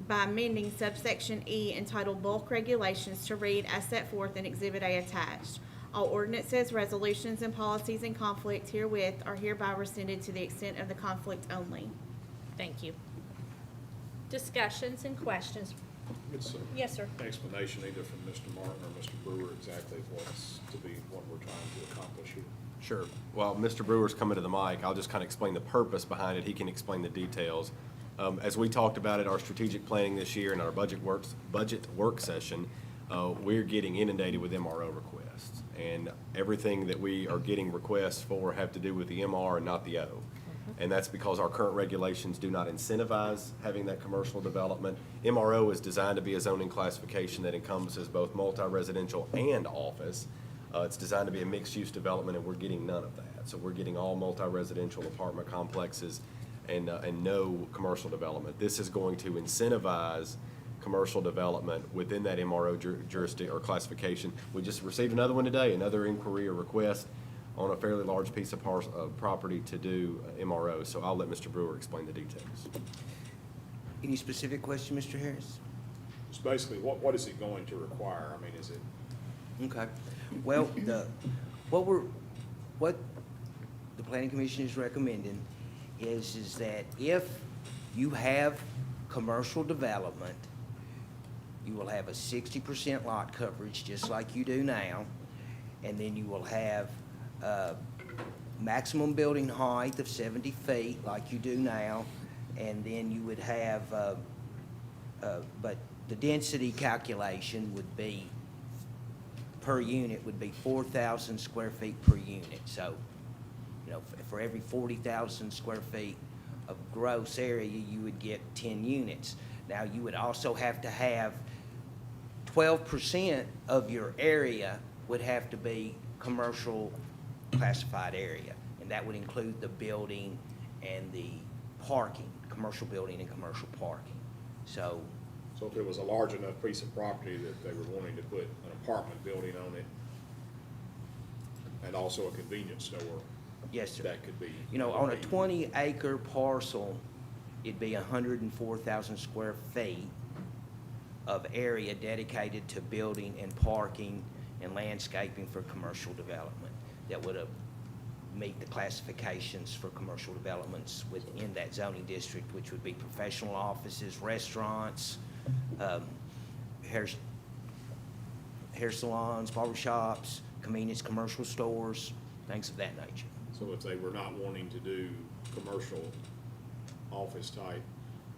by amending subsection E entitled Bulk Regulations to read as set forth in Exhibit A attached. All ordinances, resolutions, and policies in conflict herewith are hereby rescinded to the extent of the conflict only. Thank you. Discussions and questions? It's an Yes, sir. explanation either from Mr. Martin or Mr. Brewer exactly what's to be, what we're trying to accomplish here. Sure. While Mr. Brewer's coming to the mic, I'll just kind of explain the purpose behind it. He can explain the details. As we talked about at our strategic planning this year and our budget work session, we're getting inundated with MRO requests. And everything that we are getting requests for have to do with the MR and not the O. And that's because our current regulations do not incentivize having that commercial development. MRO is designed to be a zoning classification that encompasses both multi-residential and office. It's designed to be a mixed-use development, and we're getting none of that. So we're getting all multi-residential apartment complexes and no commercial development. This is going to incentivize commercial development within that MRO jurisdiction or classification. We just received another one today, another inquiry or request on a fairly large piece of property to do MRO. So I'll let Mr. Brewer explain the details. Any specific question, Mr. Harris? Just basically, what is it going to require? I mean, is it, Okay. Well, what the Planning Commission is recommending is that if you have commercial development, you will have a 60% lot coverage, just like you do now, and then you will have maximum building height of 70 feet, like you do now, and then you would have, but the density calculation would be, per unit, would be 4,000 square feet per unit. So, you know, for every 40,000 square feet of gross area, you would get 10 units. Now, you would also have to have 12% of your area would have to be commercial classified area, and that would include the building and the parking, commercial building and commercial parking. So so if it was a large enough piece of property that they were wanting to put an apartment building on it and also a convenience store, yes, sir. That could be. You know, on a 20-acre parcel, it'd be 104,000 square feet of area dedicated to building and parking and landscaping for commercial development that would meet the classifications for commercial developments within that zoning district, which would be professional offices, restaurants, hair salons, barbershops, convenience commercial stores, things of that nature. So if they were not wanting to do commercial office type,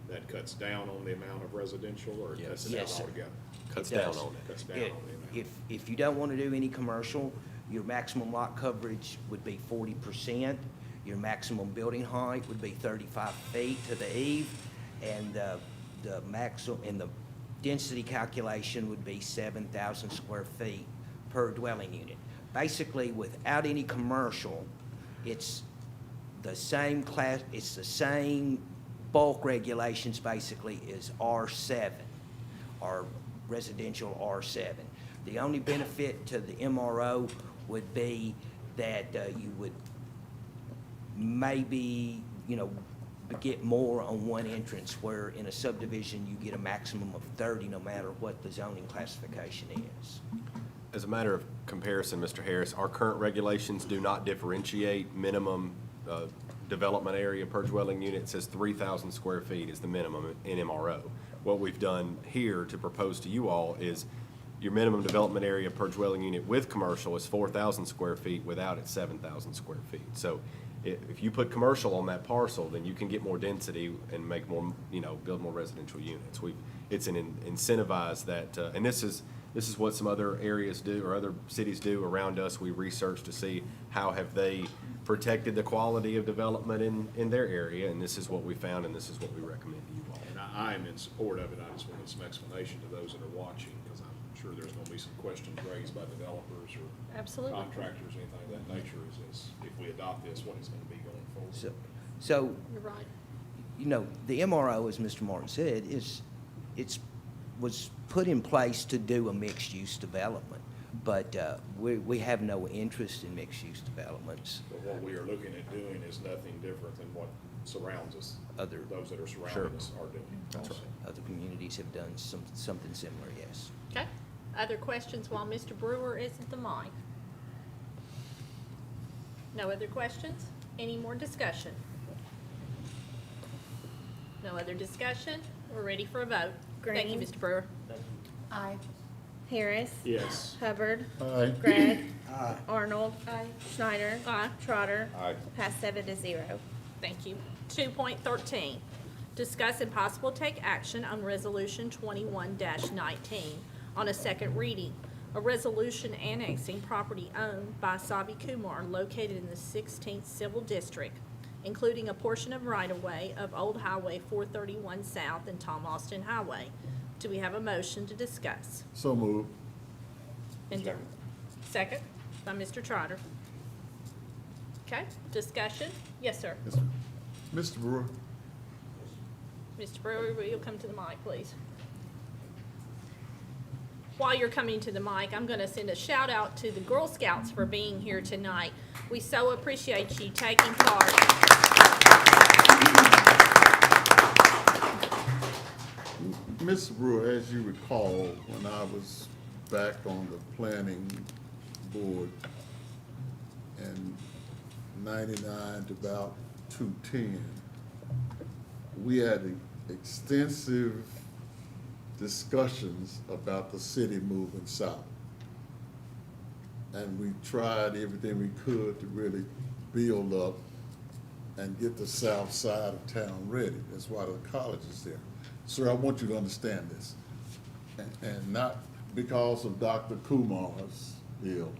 that cuts down on the amount of residential, or it cuts it Yes, out sir. altogether? Cuts It down does. on it. Cuts down on the amount. If you don't want to do any commercial, your maximum lot coverage would be 40%. Your maximum building height would be 35 feet to the eve, and the maximum, and the density calculation would be 7,000 square feet per dwelling unit. Basically, without any commercial, it's the same class, it's the same bulk regulations basically is R7, or residential R7. The only benefit to the MRO would be that you would maybe, you know, get more on one entrance, where in a subdivision, you get a maximum of 30, no matter what the zoning classification is. As a matter of comparison, Mr. Harris, our current regulations do not differentiate minimum development area per dwelling unit. It says 3,000 square feet is the minimum in MRO. What we've done here to propose to you all is your minimum development area per dwelling unit with commercial is 4,000 square feet, without it 7,000 square feet. So if you put commercial on that parcel, then you can get more density and make more, build more residential units. It's an incentivize that, and this is what some other areas do, or other cities do around us. We research to see how have they protected the quality of development in their area, and this is what we found, and this is what we recommend to you all. And I am in support of it. I just wanted some explanation to those that are watching, because I'm sure there's gonna be some questions raised by developers or Absolutely. contractors, anything of that nature, is if we adopt this, what it's gonna be going forward. So, You're right. the MRO, as Mr. Martin said, was put in place to do a mixed-use development, but we have no interest in mixed-use developments. But what we are looking at doing is nothing different than what surrounds us. Those that are surrounding us are doing. That's right. Other communities have done something similar, yes. Okay. Other questions while Mr. Brewer is at the mic? No other questions? Any more discussion? No other discussion? We're ready for a vote. Thank you, Green. Mr. Brewer. Aye. Harris. Yes. Hubbard. Aye. Gregg. Arnold. Schneider. Aye. Trotter. Aye. Passed 7-0. Thank you. 2.13, discuss and possible take action on Resolution 21-19 on a second reading. A resolution annexing property owned by Sabi Kumar located in the 16th Civil District, including a portion of right-of-way of Old Highway 431 South and Tom Austin Highway. Do we have a motion to discuss? So moved. Second by Mr. Trotter. Okay, discussion? Yes, sir. Yes, sir. Mr. Brewer, Mr. Brewer, will you come to the mic, please? While you're coming to the mic, I'm going to send a shout out to the Girl Scouts for being here tonight. We so appreciate you taking part. Mr. Brewer, as you recall, when I was back on the planning board in 99 to about 2010, we had extensive discussions about the city moving south. And we tried everything we could to really build up and get the south side of town ready. That's why the college is there. Sir, I want you to understand this. And not because of Dr. Kumar's deal,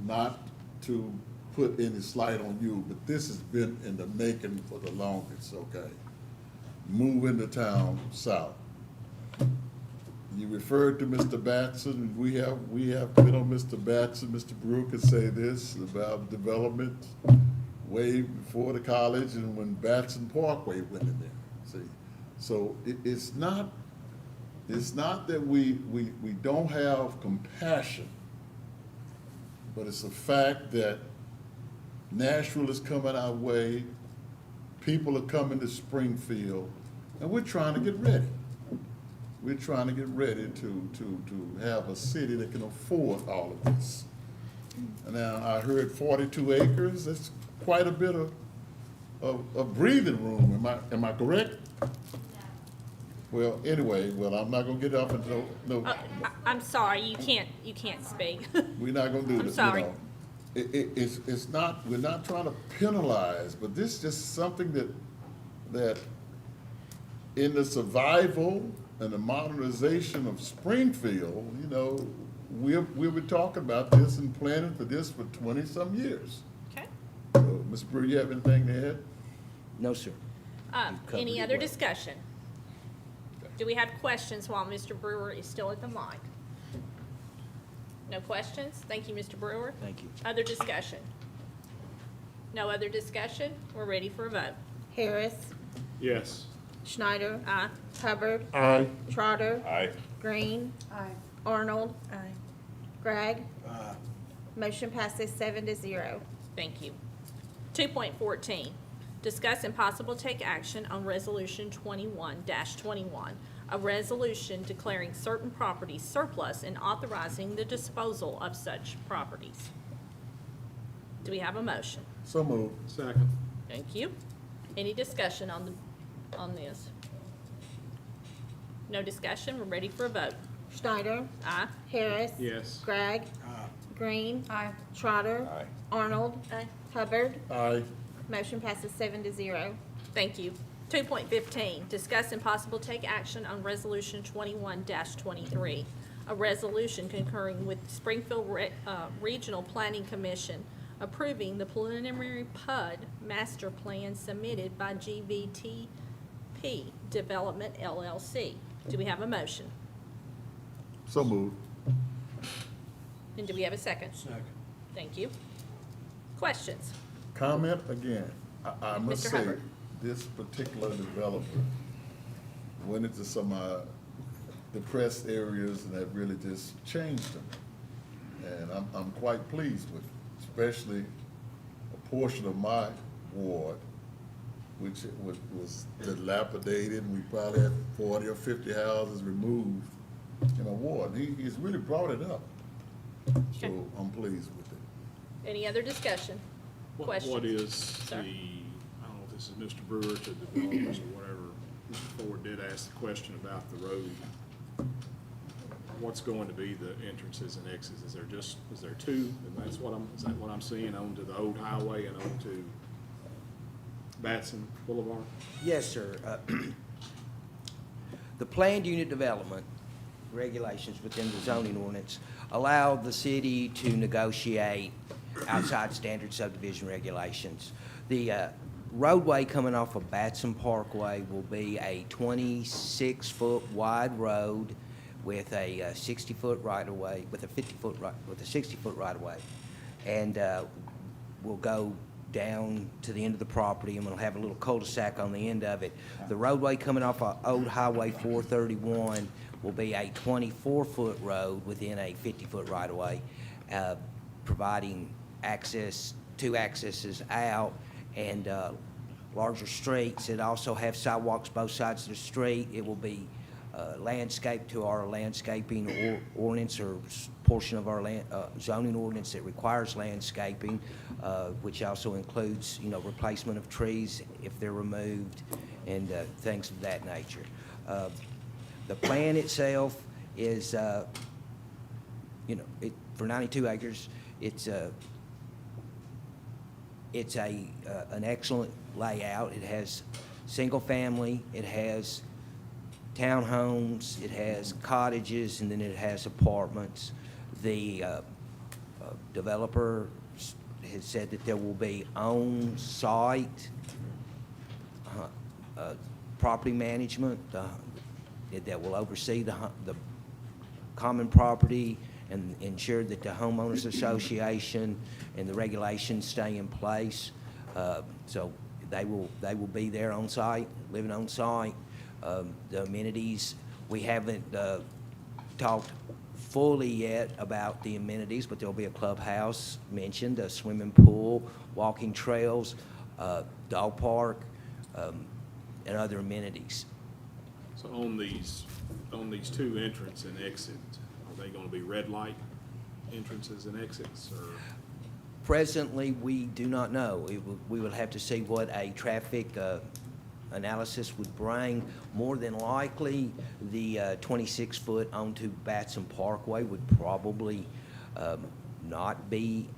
not to put any slight on you, but this has been in the making for the longest, okay? Moving the town south. You referred to Mr. Batson, we have been on Mr. Batson. Mr. Brewer could say this about development way before the college and when Batson Parkway went in there, see? So it's not that we don't have compassion, but it's a fact that Nashville is coming our way, people are coming to Springfield, and we're trying to get ready. We're trying to get ready to have a city that can afford all of this. And now I heard 42 acres, that's quite a bit of breathing room, am I correct? Well, anyway, I'm not gonna get up until, no. I'm sorry, you can't speak. We're not gonna do I'm this, sorry. It's not, we're not trying to penalize, but this is just something that in the survival and the modernization of Springfield, we've been talking about this and planning for this for 20-some years. Okay. So, Ms. Brewer, you have anything to add? No, sir. covered Any it other well. discussion? Do we have questions while Mr. Brewer is still at the mic? No questions? Thank you, Mr. Brewer. Thank you. Other discussion? No other discussion? We're ready for a vote. Harris. Yes. Schneider. Aye. Hubbard. Aye. Trotter. Aye. Green. Aye. Arnold. Gregg. Motion passes 7-0. Thank you. 2.14, Discuss and possible take action on Resolution 21-21, a resolution declaring certain properties surplus and authorizing the disposal of such properties. Do we have a motion? So moved. Second. Thank you. Any discussion on this? No discussion, we're ready for a vote. Schneider. Aye. Harris. Yes. Gregg. Green. Aye. Trotter. Aye. Arnold. Hubbard. Aye. Motion passes 7-0. Thank you. 2.15, discuss and possible take action on Resolution 21-23, a resolution concurring with Springfield Regional Planning Commission approving the preliminary PUD master plan submitted by GVTP Development LLC. Do we have a motion? So moved. And do we have a second? Second. Thank you. Questions? Comment again. I must Mr. say, Hubbard. this particular developer went into some depressed areas and that really just changed them. And I'm quite pleased with it, especially a portion of my ward, which was dilapidated, and we probably had 40 or 50 houses removed in a ward. He's really brought it up. So Okay. I'm pleased with it. Any other discussion? Questions? What is Sir. I don't know if this is Mr. Brewer to the developers or whatever, Mr. Ford did ask the question about the road. What's going to be the entrances and exits? Is there two? And is that what I'm seeing onto the old highway and onto Batson Boulevard? Yes, sir. The planned unit development regulations within the zoning ordinance allow the city to negotiate outside standard subdivision regulations. The roadway coming off of Batson Parkway will be a 26-foot wide road with a 60-foot right-of-way, with a 60-foot right-of-way. And we'll go down to the end of the property, and we'll have a little cul-de-sac on the end of it. The roadway coming off of Old Highway 431 will be a 24-foot road within a 50-foot right-of-way, providing access, two accesses out, and larger streets. It also have sidewalks both sides of the street. It will be landscaped to our landscaping ordinance, or portion of our zoning ordinance that requires landscaping, which also includes, replacement of trees if they're removed, and things of that nature. The plan itself is, for 92 acres, it's an excellent layout. It has single family, it has townhomes, it has cottages, and then it has apartments. The developer has said that there will be on-site property management that will oversee the common property and ensure that the homeowners association and the regulations stay in place. So they will be there on site, living on site. The amenities, we haven't talked fully yet about the amenities, but there'll be a clubhouse mentioned, a swimming pool, walking trails, dog park, and other amenities. So on these two entrance and exit, are they gonna be red light entrances and exits, or? Presently, we do not know. We will have to see what a traffic analysis would bring. More than likely, the 26-foot onto Batson Parkway would probably not be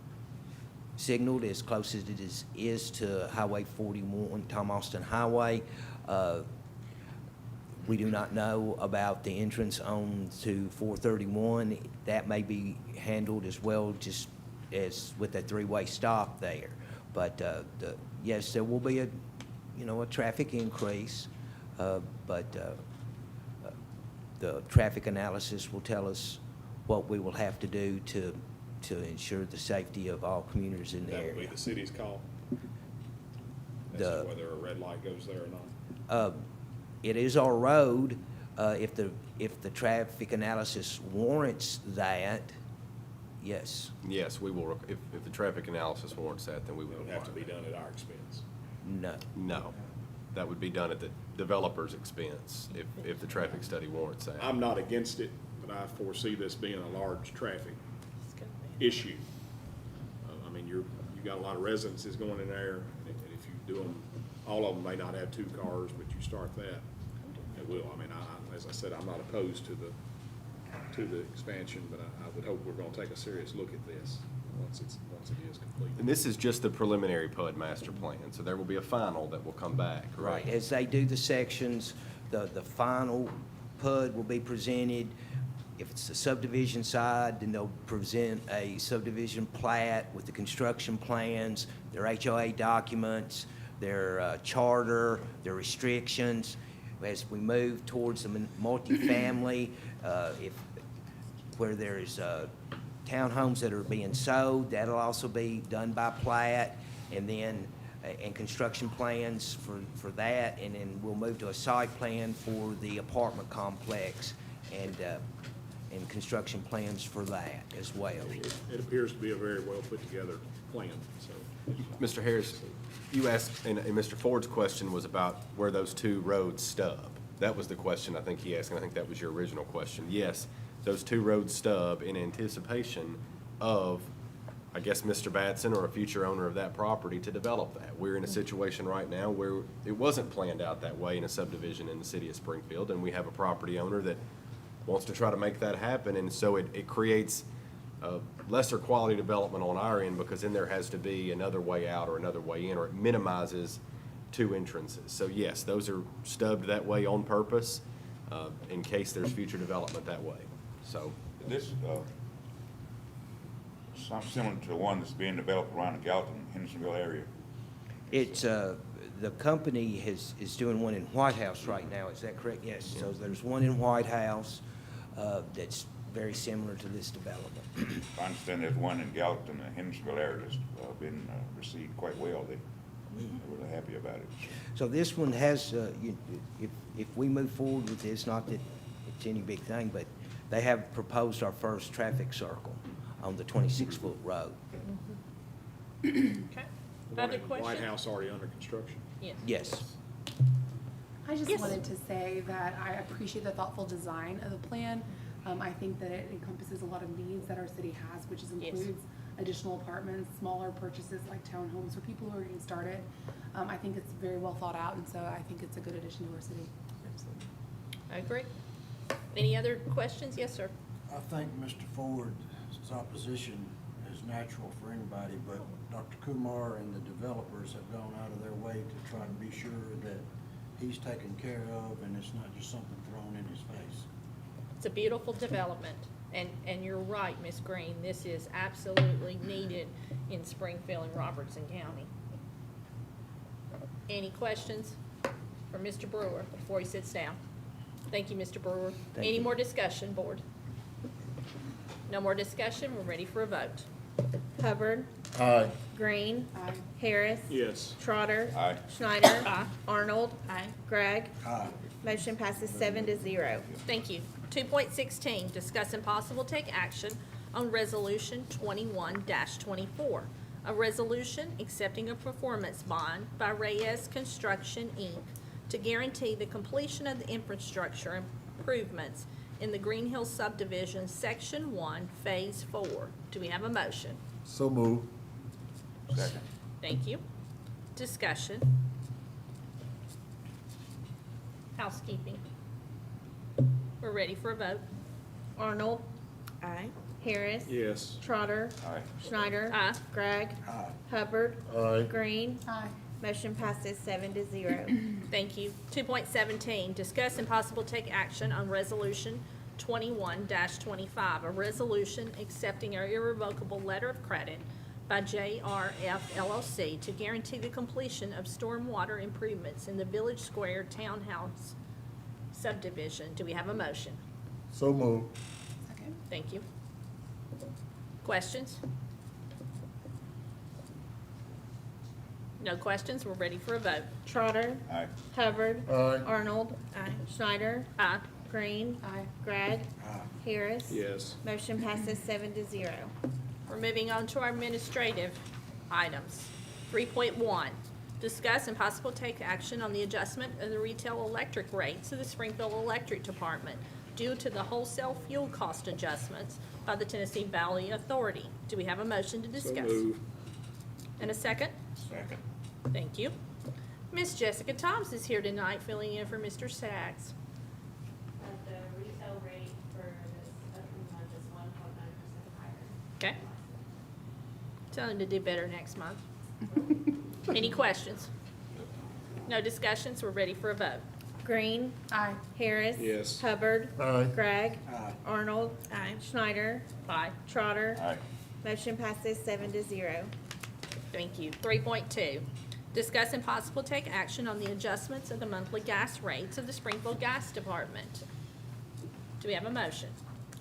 signaled as close as it is to Highway 41, Tom Austin Highway. We do not know about the entrance on to 431. That may be handled as well, just as with a three-way stop there. But yes, there will be a traffic increase, but the traffic analysis will tell us what we will have to do to ensure the safety of all commuters in the area. That would be the city's call, as to whether a red light goes there or not. It is our road. If the traffic analysis warrants that, yes. Yes, we will, if the traffic analysis warrants that, then we It will would have to be require done at our expense. No. No. That would be done at the developer's expense if the traffic study warrants that. I'm not against it, but I foresee this being a large traffic issue. I mean, you got a lot of residences going in there, and if you do them, all of them may not have 2 cars, but you start that, it will. I mean, as I said, I'm not opposed to the expansion, but I would hope we're gonna take a serious look at this once it is complete. And this is just the preliminary PUD master plan, so there will be a final that will come back, Right, right? as they do the sections, the final PUD will be presented. If it's the subdivision side, then they'll present a subdivision plat with the construction plans, their HOA documents, their charter, their restrictions. As we move towards the multifamily, where there's townhomes that are being sold, that'll also be done by plat, and then and construction plans for that, and then we'll move to a site plan for the apartment complex, and construction plans for that as well. It appears to be a very well put together plan, so. Mr. Harris, you asked, and Mr. Ford's question was about where those 2 roads stub. That was the question I think he asked, and I think that was your original question. Yes, those 2 roads stub in anticipation of, I guess, Mr. Batson or a future owner of that property to develop that. We're in a situation right now where it wasn't planned out that way in a subdivision in the city of Springfield, and we have a property owner that wants to try to make that happen, and so it creates lesser quality development on our end, because then there has to be another way out or another way in, or it minimizes 2 entrances. So yes, those are stubbed that way on purpose, in case there's future development that way, so. This, something similar to the one that's being developed around the Gallatin, Hendersonville area. It's, the company is doing one in White House right now, is that correct? Yes, so there's one in White House that's very similar to this development. I understand there's one in Gallatin, the Hendersonville area that's been received quite well. They're really happy about it. So this one has, if we move forward with this, not that it's any big thing, but they have proposed our first traffic circle on the 26-foot road. Okay. The Other White questions? House already under construction. Yes. Yes. I just Yes. wanted to say that I appreciate the thoughtful design of the plan. I think that it encompasses a lot of needs that our city has, which includes additional apartments, smaller purchases like townhomes for people who are getting started. I think it's very well thought out, and so I think it's a good addition to our city. I agree. Any other questions? Yes, sir. I think Mr. Ford's opposition is natural for anybody, but Dr. Kumar and the developers have gone out of their way to try to be sure that he's taken care of and it's not just something thrown in his face. It's a beautiful development, and you're right, Ms. Green, this is absolutely needed in Springfield and Robertson County. Any questions for Mr. Brewer before he sits down? Thank you, Mr. Brewer. Thank Any you. more discussion, board? No more discussion, we're ready for a vote. Hubbard. Aye. Green. Aye. Harris. Yes. Trotter. Aye. Schneider. Aye. Arnold. Gregg. Aye. Motion passes 7-0. Thank you. 2.16, discuss and possible take action on Resolution 21-24, a resolution accepting a performance bond by Reyes Construction, Inc. to guarantee the completion of the infrastructure improvements in the Green Hills subdivision, Section 1, Phase 4. Do we have a motion? So move. Second. Thank you. Discussion. Housekeeping. We're ready for a vote. Arnold. Aye. Harris. Yes. Trotter. Aye. Schneider. Aye. Gregg. Aye. Hubbard. Aye. Green. Aye. Motion passes 7-0. Thank you. 2.17, discuss and possible take action on Resolution 21-25, a resolution accepting an irrevocable letter of credit by JRF LLC to guarantee the completion of stormwater improvements in the Village Square Townhouse subdivision. Do we have a motion? So move. Second. Thank you. Questions? No questions? We're ready for a vote. Trotter. Aye. Hubbard. Aye. Arnold. Schneider. Aye. Green. Aye. Gregg. Aye. Harris. Yes. Motion passes 7-0. We're moving on to our administrative items. 3.1, Discuss and possible take action on the adjustment of the retail electric rates of the Springfield Electric Department due to the wholesale fuel cost adjustments by the Tennessee Valley Authority. Do we have a motion to So discuss? move. And a second? Second. Thank you. Miss Jessica Thomas is here tonight filling in for Mr. Sachs. The retail rate for this upcoming month is 1.9% higher. Okay? Tell him to do better next month. Any questions? No discussions? We're ready for a vote. Green. Aye. Harris. Yes. Hubbard. Aye. Gregg. Aye. Arnold. Schneider. Aye. Trotter. Aye. Motion passes 7-0. Thank you. 3.2, discuss and possible take action on the adjustments of the monthly gas rates of the Springfield Gas Department. Do we have a motion?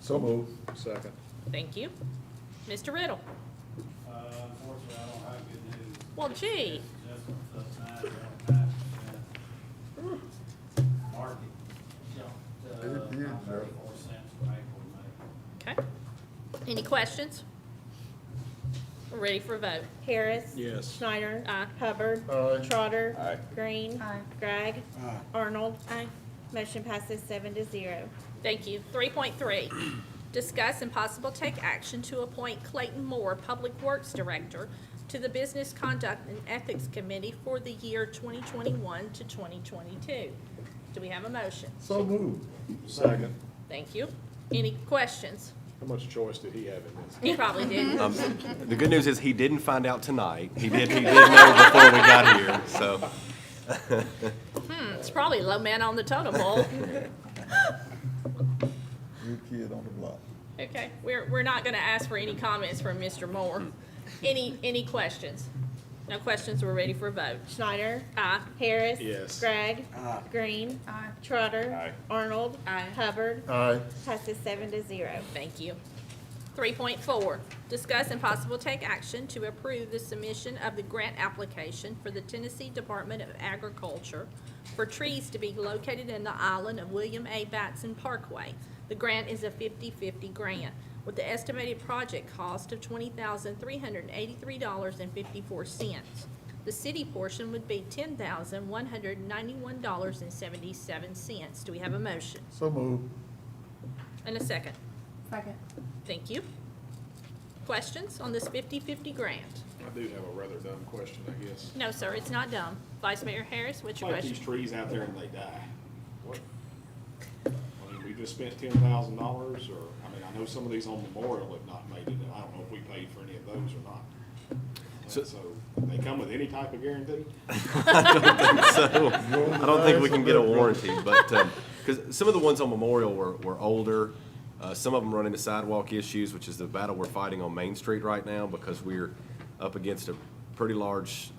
So move. Second. Thank you. Mr. Riddle? Unfortunately, I don't have good news. Well, gee. Adjustments up 9.5%. Market jumped, about 34 cents from April to May. Okay. Any questions? We're ready for a vote. Harris. Yes. Schneider. Aye. Hubbard. Aye. Trotter. Aye. Green. Aye. Gregg. Aye. Arnold. Motion passes 7-0. Thank you. 3.3, discuss and possible take action to appoint Clayton Moore, Public Works Director, to the Business Conduct and Ethics Committee for the year 2021 to 2022. Do we have a motion? So move. Second. Thank you. Any questions? How much choice did he have in this? You probably did. The good news is he didn't find out tonight. He did know before we got here, so. It's probably low man on the totem pole. New kid on the block. Okay, we're not gonna ask for any comments from Mr. Moore. Any questions? No questions, we're ready for a vote. Schneider. Aye. Harris. Yes. Gregg. Aye. Green. Aye. Trotter. Aye. Arnold. Hubbard. Aye. Passes 7-0. Thank you. 3.4, discuss and possible take action to approve the submission of the grant application for the Tennessee Department of Agriculture for trees to be located in the island of William A. Batson Parkway. The grant is a 50-50 grant with the estimated project cost of $20,383.54. The city portion would be $10,191.77. Do we have a motion? So move. And a second? Second. Thank you. Questions on this 50-50 grant? I do have a rather dumb question, I guess. No, sir, it's not dumb. Vice Mayor Harris, what's your Plant these question? trees out there and they die. What? I mean, we just spent $10,000, or, I mean, I know some of these on Memorial have not made it, and I don't know if we paid for any of those or not. So- So, they come with any type of guarantee? I don't think we can get a warranty, but, because some of the ones on Memorial were older. Some of them run into sidewalk issues, which is the battle we're fighting on Main Street right now, because we're up against a pretty large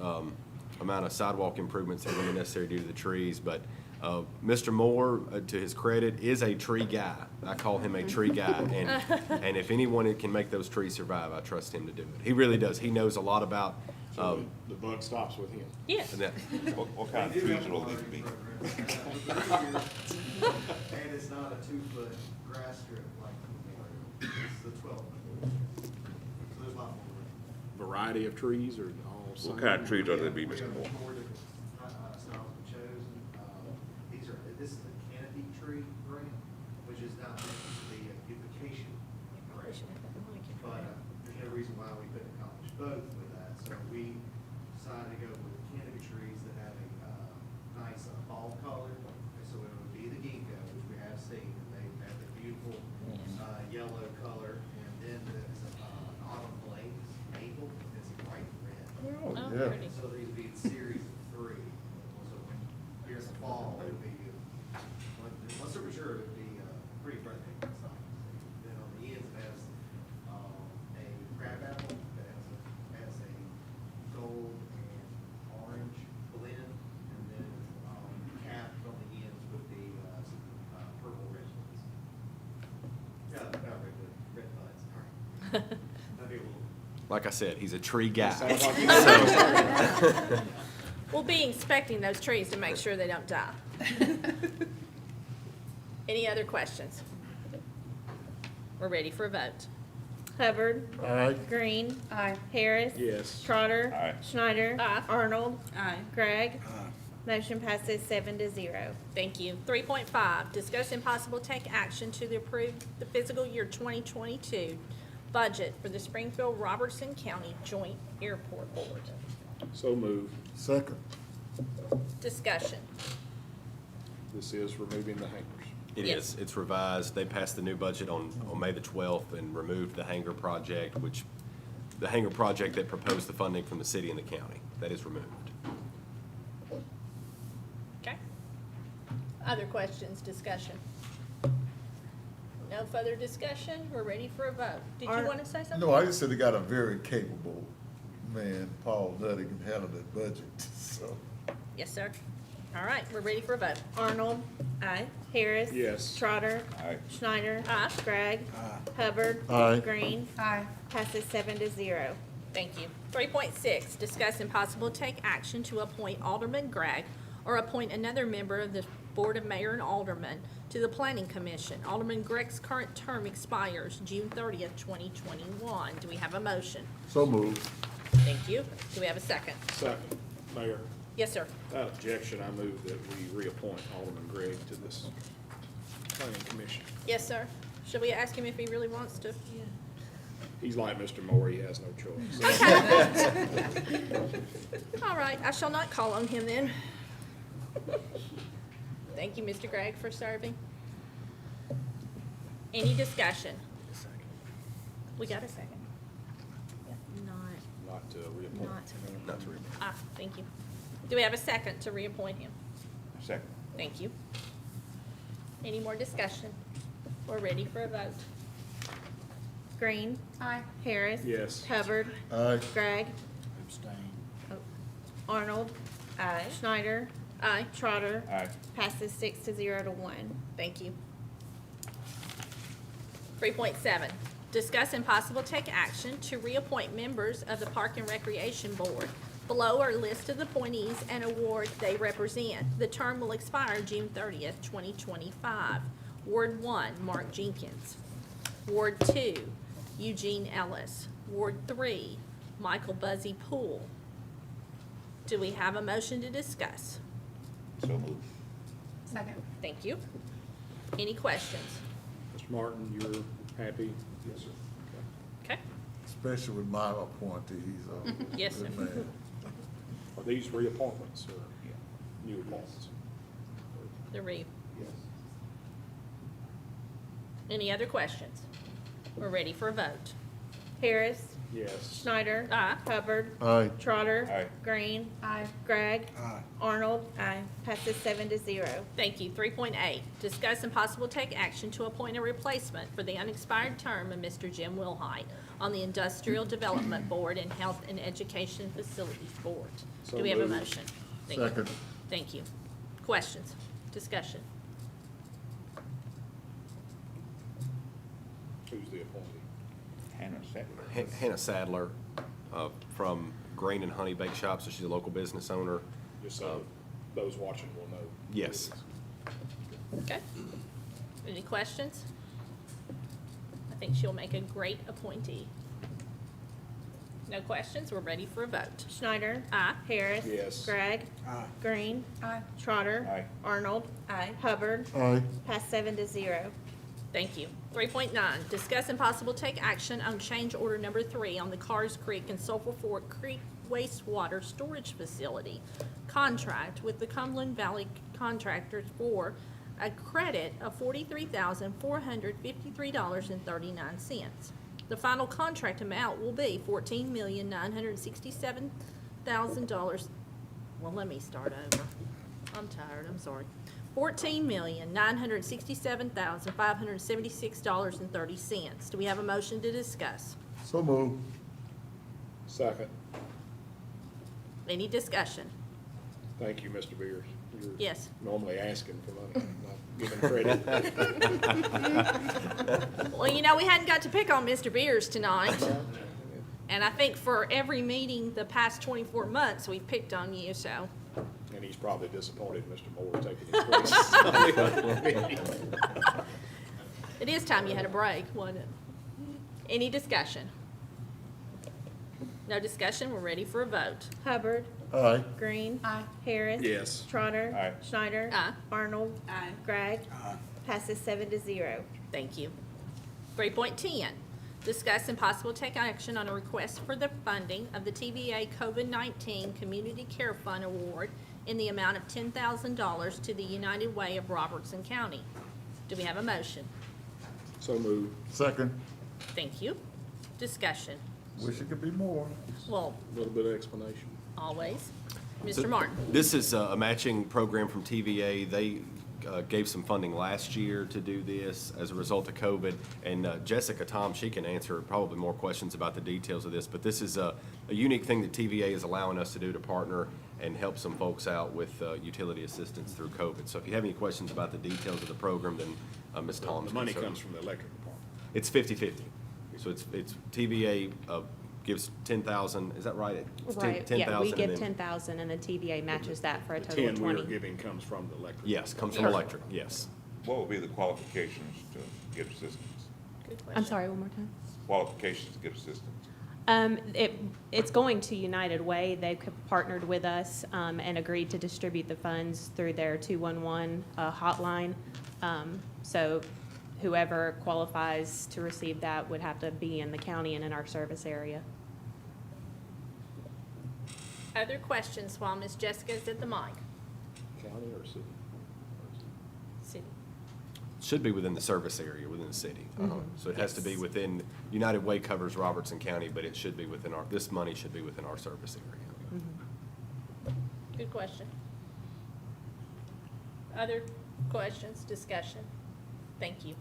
amount of sidewalk improvements that are really necessary due to the trees. But Mr. Moore, to his credit, is a tree guy. I call him a tree guy, and if anyone can make those trees survive, I trust him to do it. He really does. He knows a lot about. So the buck stops with him. Yes. and that- What kind of trees will these be? And it's not a 2-foot grass strip like Memorial, it's the 12-foot. So there's a lot more. Variety of trees or all same? What kind of trees are they be, We Mr. have Moore? 4 different styles we chosen. This is a canopy tree grant, which is not meant to be a beautification grant. But there's no reason why we couldn't accomplish both with that. So we decided to go with canopy trees that have a nice fall color. And so it would be the ginkgo, which we have seen, and they have the beautiful yellow color. And then there's an autumn blaze maple, it's a bright red. Oh, Oh, yeah. pretty. So these would be a series of 3. So when you're in the fall, it would be, once they're mature, it would be pretty breathtaking sight. Then on the ends, it has a crab apple that has a gold and orange blend. And then capped on the ends would be some purple ridgelets. Not ridgelets, red buds, sorry. That'd be a little. Like I said, he's a tree guy. Sounds like So- We'll be inspecting those trees to make sure they don't die. Any other questions? We're ready for a vote. Hubbard. Aye. Green. Aye. Harris. Yes. Trotter. Aye. Schneider. Aye. Arnold. Aye. Gregg. Motion passes 7-0. Thank you. 3.5, discuss and possible take action to approve the fiscal year 2022 budget for the Springfield Robertson County Joint Airport Board. So moved. Second. Discussion. This is removing the hangers. It Yes. is. It's revised. They passed the new budget on May the 12th and removed the hangar project, the hangar project that proposed the funding from the city and the county. That is removed. Okay. Other questions, discussion? No further discussion? We're ready for a vote. Did you want to say something? No, I just said they got a very capable man, Paul Nutty, can handle that budget, so. Yes, sir. All right, we're ready for a vote. Arnold. Aye. Harris. Yes. Trotter. Aye. Schneider. Aye. Gregg. Hubbard. Aye. Green. Aye. Passes 7-0. Thank you. 3.6, discuss and possible take action to appoint Alderman Gregg or appoint another member of the Board of Mayor and Aldermen to the Planning Commission. Alderman Gregg's current term expires June 30th, 2021. Do we have a motion? So moved. Thank you. Do we have a second? Second, Mayor, Yes, sir. without objection, I move that we reappoint Alderman Gregg to this planning commission. Yes, sir. Should we ask him if he really wants to? He's like Mr. Moore, he has no choice. All right, I shall not call on him then. Thank you, Mr. Gregg, for serving. Any discussion? We got a second. Not to reappoint. Not to reappoint. Not to reappoint. Ah, thank you. Do we have a second to reappoint him? Second. Thank you. Any more discussion? We're ready for a vote. Green. Aye. Harris. Yes. Hubbard. Aye. Gregg. Abstain. Arnold. Aye. Schneider. Aye. Trotter. Aye. Passes 6-0 to 1. Thank you. 3.7, discuss and possible take action to reappoint members of the Park and Recreation Board. Below are a list of the appointees and awards they represent. The term will expire June 30th, 2025. Ward 1, Mark Jenkins. Ward 2, Eugene Ellis. Ward 3, Michael Buzzy Poole. Do we have a motion to discuss? So moved. Second. Thank you. Any questions? Mr. Martin, you're happy? Yes, sir. Okay. Especially with my appointee, he's a Yes, good sir. man. Are these reappointments or new appointments? The re. Yes. Any other questions? We're ready for a vote. Harris. Yes. Schneider. Aye. Hubbard. Aye. Trotter. Aye. Green. Aye. Gregg. Aye. Arnold. Aye. Passes 7-0. Thank you. 3.8, discuss and possible take action to appoint a replacement for the unexpired term of Mr. Jim Wilhite on the Industrial Development Board and Health and Education Facilities Board. So Do we have a moved. motion? Thank you. Second. Thank you. Questions? Discussion? Who's the appointee? Hannah Sadler. Hannah Sadler from Grain and Honey Bake Shop, so she's a local business owner. Just so those watching will know. who it Yes. is. Okay. Any questions? I think she'll make a great appointee. No questions? We're ready for a vote. Schneider. Aye. Harris. Yes. Gregg. Aye. Green. Aye. Trotter. Aye. Arnold. Aye. Hubbard. Aye. Pass 7-0. Thank you. 3.9, discuss and possible take action on change order number 3 on the Cars Creek and Sulphur Fork Creek wastewater storage facility contract with the Cumberland Valley Contractors for a credit of $43,453.39. The final contract amount will be $14,967,000. Well, let me start over. I'm tired, I'm sorry. $14,967,576.30. Do we have a motion to discuss? So moved. Second. Any discussion? Thank you, Mr. Beers. You're Yes. normally asking for money, not giving credit. Well, you know, we hadn't got to pick on Mr. Beers tonight. And I think for every meeting the past 24 months, we've picked on you, so. And he's probably disappointed Mr. Moore taking his place. It is time you had a break, wasn't it? Any discussion? No discussion, we're ready for a vote. Hubbard. Aye. Green. Aye. Harris. Yes. Trotter. Aye. Schneider. Aye. Arnold. Aye. Gregg. Passes 7-0. Thank you. 3.10, discuss and possible take action on a request for the funding of the TVA COVID-19 Community Care Fund Award in the amount of $10,000 to the United Way of Robertson County. Do we have a motion? So moved. Second. Thank you. Discussion. Wish it could be more. Well, A little bit of explanation. always. Mr. Martin? This is a matching program from TVA. They gave some funding last year to do this as a result of COVID. And Jessica Tom, she can answer probably more questions about the details of this, but this is a unique thing that TVA is allowing us to do, to partner and help some folks out with utility assistance through COVID. So if you have any questions about the details of the program, then Ms. Tom. The money comes from the electric department. It's 50-50. So it's TVA gives 10,000, is that right? It's Right, 10,000 yeah, we and give then- 10,000 and the TVA matches that for a The total of 10 we're 20. giving comes from the electric. Yes, comes from Perfect. electric, yes. What would be the qualifications to get assistance? Good I'm question. sorry, one more time. Qualifications to get assistance? It's going to United Way. They've partnered with us and agreed to distribute the funds through their 211 hotline. So whoever qualifies to receive that would have to be in the county and in our service area. Other questions while Miss Jessica's at the mic? County or city? City. Should be within the service area, within the city. So it has to be Yes. within, United Way covers Robertson County, but it should be within our, this money should be within our service area. Good question. Other questions, discussion? Thank you.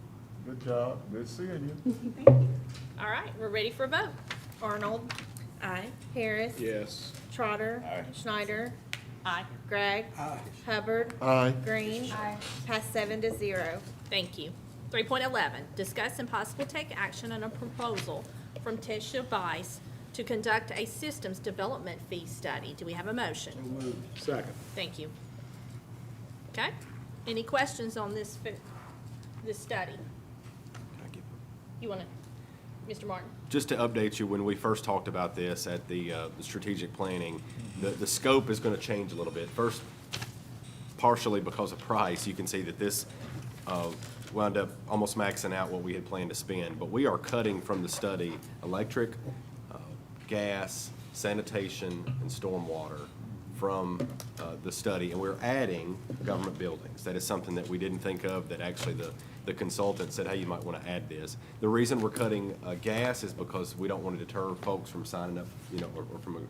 Good job. Good seeing you. All right, we're ready for a vote. Arnold. Aye. Harris. Yes. Trotter. Aye. Schneider. Aye. Gregg. Hubbard. Aye. Green. Pass 7-0. Thank you. 3.11, discuss and possible take action on a proposal from Tesha Bice to conduct a systems development fee study. Do we have a motion? Second. Thank you. Okay, any questions on this study? You want to, Mr. Martin? Just to update you, when we first talked about this at the strategic planning, the scope is going to change a little bit. First, partially because of price, you can see that this wound up almost maxing out what we had planned to spend. But we are cutting from the study electric, gas, sanitation, and stormwater from the study. And we're adding government buildings. That is something that we didn't think of, that actually the consultant said, hey, you might want to add this. The reason we're cutting gas is because we don't want to deter folks from signing up, or from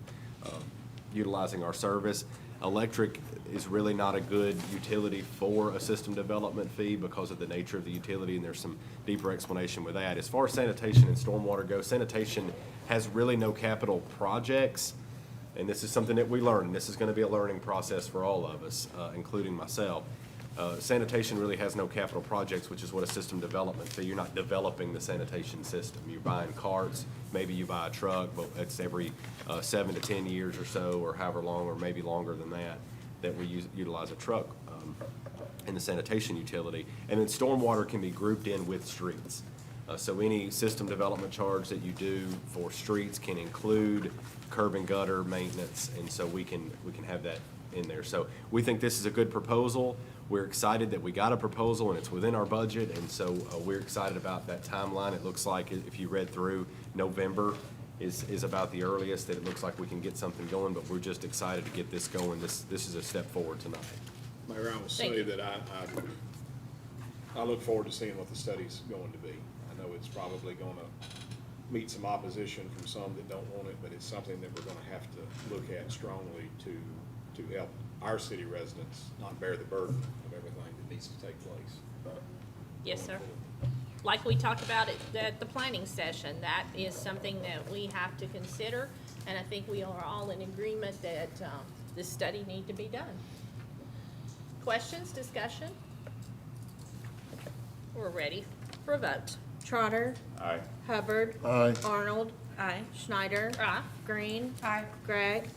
utilizing our service. Electric is really not a good utility for a system development fee because of the nature of the utility, and there's some deeper explanation with that. As far as sanitation and stormwater go, sanitation has really no capital projects, and this is something that we learn. This is going to be a learning process for all of us, including myself. Sanitation really has no capital projects, which is what a system development fee. You're not developing the sanitation system. You're buying carts, maybe you buy a truck, but it's every 7 to 10 years or so, or however long, or maybe longer than that, that we utilize a truck in the sanitation utility. And then stormwater can be grouped in with streets. So any system development charge that you do for streets can include curb and gutter maintenance, and so we can have that in there. So we think this is a good proposal. We're excited that we got a proposal and it's within our budget, and so we're excited about that timeline. It looks like, if you read through, November is about the earliest that it looks like we can get something going, but we're just excited to get this going. This is a step forward tonight. Mayor, I will Thank say you. that I look forward to seeing what the study's going to be. I know it's probably going to meet some opposition from some that don't want it, but it's something that we're going to have to look at strongly to help our city residents not bear the burden of everything that needs to take place. Yes, sir. Like we talked about at the planning session, that is something that we have to consider, and I think we are all in agreement that this study need to be done. Questions, discussion? We're ready for a vote. Trotter. Aye. Hubbard. Aye. Arnold. Aye. Schneider. Aye. Green. Aye. Gregg.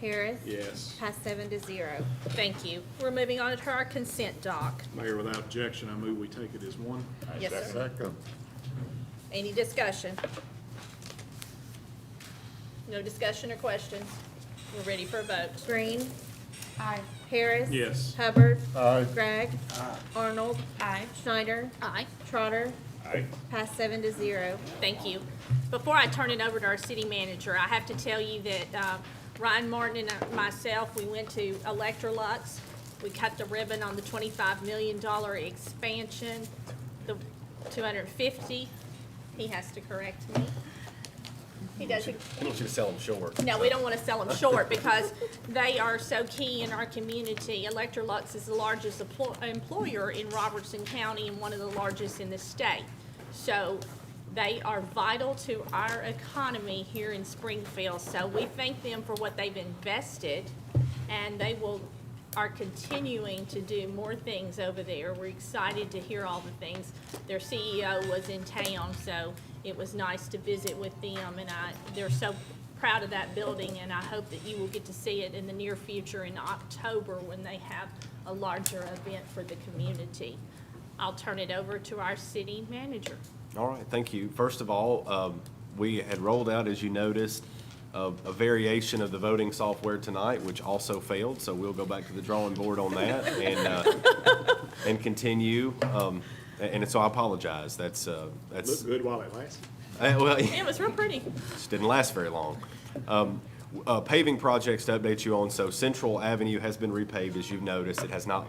Harris. Yes. Pass 7-0. Thank you. We're moving on to our consent doc. Mayor, without objection, I move we take it as one. Yes, sir. Second. Any discussion? No discussion or questions? We're ready for a vote. Green. Aye. Harris. Yes. Hubbard. Aye. Gregg. Arnold. Schneider. Aye. Trotter. Aye. Passed 7-0. Thank you. Before I turn it over to our city manager, I have to tell you that Ryan Martin and myself, we went to Electrolux. We cut the ribbon on the $25 million expansion, the 250. He has to correct me. He doesn't. I want you to sell them short. No, we don't want to sell them short because they are so key in our community. Electrolux is the largest employer in Robertson County and one of the largest in the state. So they are vital to our economy here in Springfield. So we thank them for what they've invested, and they are continuing to do more things over there. We're excited to hear all the things. Their CEO was in town, so it was nice to visit with them, and they're so proud of that building, and I hope that you will get to see it in the near future in October when they have a larger event for the community. I'll turn it over to our city manager. All right, thank you. First of all, we had rolled out, as you noticed, a variation of the voting software tonight, which also failed, so we'll go back to the drawing board on that and continue. And so I apologize. That's Looked good while it lasted. well, It was real pretty. just didn't last very long. Paving projects to update you on. So Central Avenue has been repaved, as you've noticed. It has not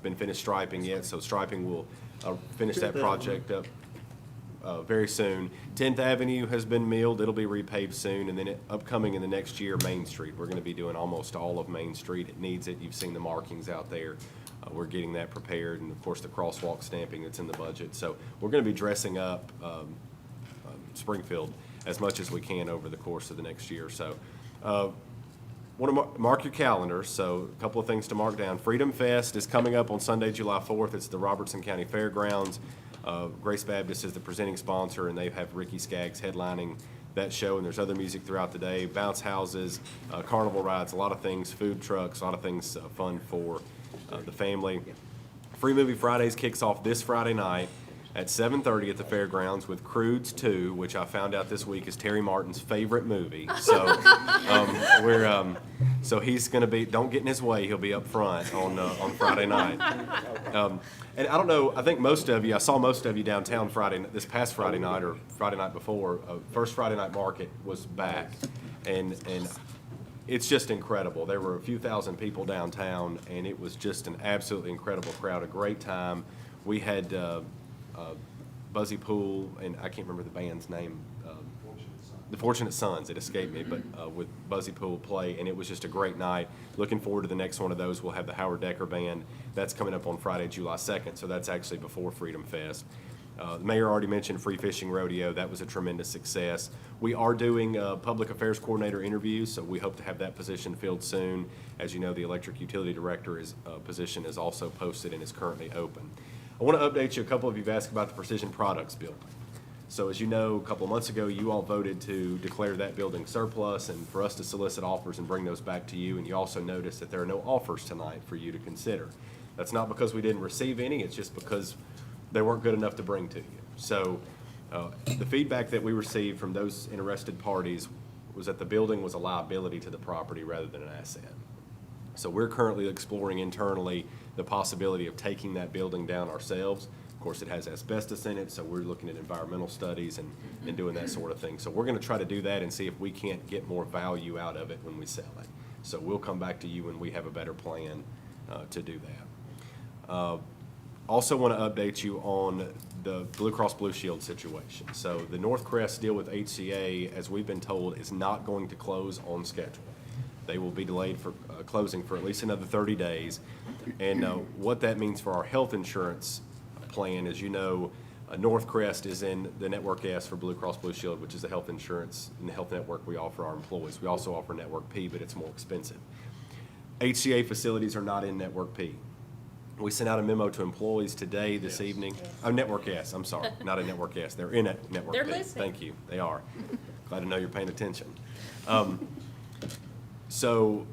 been finished striping yet, so striping will finish that project up very soon. 10th Avenue has been milled. It'll be repaved soon. And then upcoming in the next year, Main Street. We're going to be doing almost all of Main Street. It needs it. You've seen the markings out there. We're getting that prepared, and of course the crosswalk stamping that's in the budget. So we're going to be dressing up Springfield as much as we can over the course of the next year or so. Want to mark your calendars, so a couple of things to mark down. Freedom Fest is coming up on Sunday, July 4th. It's the Robertson County Fairgrounds. Grace Baptist is the presenting sponsor, and they have Ricky Skaggs headlining that show, and there's other music throughout the day, bounce houses, carnival rides, a lot of things, food trucks, a lot of things fun for the family. Free Movie Fridays kicks off this Friday night at 7:30 at the fairgrounds with Croods 2, which I found out this week is Terry Martin's favorite movie. So so he's going to be, don't get in his way, he'll be up front on Friday night. And I don't know, I think most of you, I saw most of you downtown this past Friday night or Friday night before. First Friday night market was back, and it's just incredible. There were a few thousand people downtown, and it was just an absolutely incredible crowd, a great time. We had Buzzy Pool, and I can't remember the band's name. The Fortunate Sons, it escaped me, but with Buzzy Pool play, and it was just a great night. Looking forward to the next one of those. We'll have the Howard Decker Band. That's coming up on Friday, July 2nd, so that's actually before Freedom Fest. The mayor already mentioned Free Fishing Rodeo. That was a tremendous success. We are doing public affairs coordinator interviews, so we hope to have that position filled soon. As you know, the electric utility director position is also posted and is currently open. I want to update you. A couple of you have asked about the Precision Products building. So as you know, a couple of months ago, you all voted to declare that building surplus and for us to solicit offers and bring those back to you. And you also noticed that there are no offers tonight for you to consider. That's not because we didn't receive any, it's just because they weren't good enough to bring to you. So the feedback that we received from those interested parties was that the building was a liability to the property rather than an asset. So we're currently exploring internally the possibility of taking that building down ourselves. Of course, it has asbestos in it, so we're looking at environmental studies and doing that sort of thing. So we're going to try to do that and see if we can't get more value out of it when we sell it. So we'll come back to you when we have a better plan to do that. Also want to update you on the Blue Cross Blue Shield situation. So the North Crest deal with HCA, as we've been told, is not going to close on schedule. They will be delayed for closing for at least another 30 days. And what that means for our health insurance plan, as you know, North Crest is in the Network S for Blue Cross Blue Shield, which is the health insurance and the health network we offer our employees. We also offer Network P, but it's more expensive. HCA facilities are not in Network P. We sent out a memo to employees today, this evening. Oh, Network S, I'm sorry, not a Network S. They're in a Network P. They're listening. Thank you, they are. Glad to know you're paying attention. So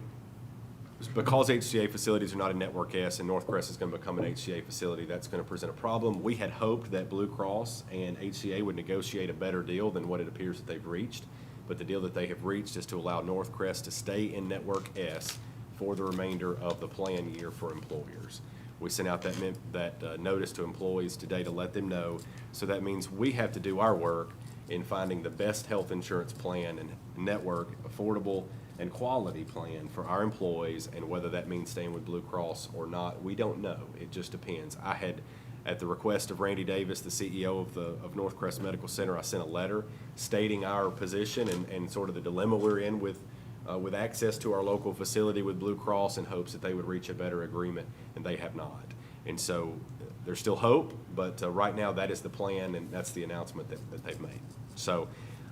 because HCA facilities are not a Network S and Northcrest is going to become an HCA facility, that's going to present a problem. We had hoped that Blue Cross and HCA would negotiate a better deal than what it appears that they've reached. But the deal that they have reached is to allow Northcrest to stay in Network S for the remainder of the plan year for employers. We sent out that notice to employees today to let them know. So that means we have to do our work in finding the best health insurance plan and network, affordable and quality plan for our employees, and whether that means staying with Blue Cross or not, we don't know. It just depends. I had, at the request of Randy Davis, the CEO of Northcrest Medical Center, I sent a letter stating our position and sort of the dilemma we're in with access to our local facility with Blue Cross, in hopes that they would reach a better agreement, and they have not. And so there's still hope, but right now that is the plan, and that's the announcement that they've made. So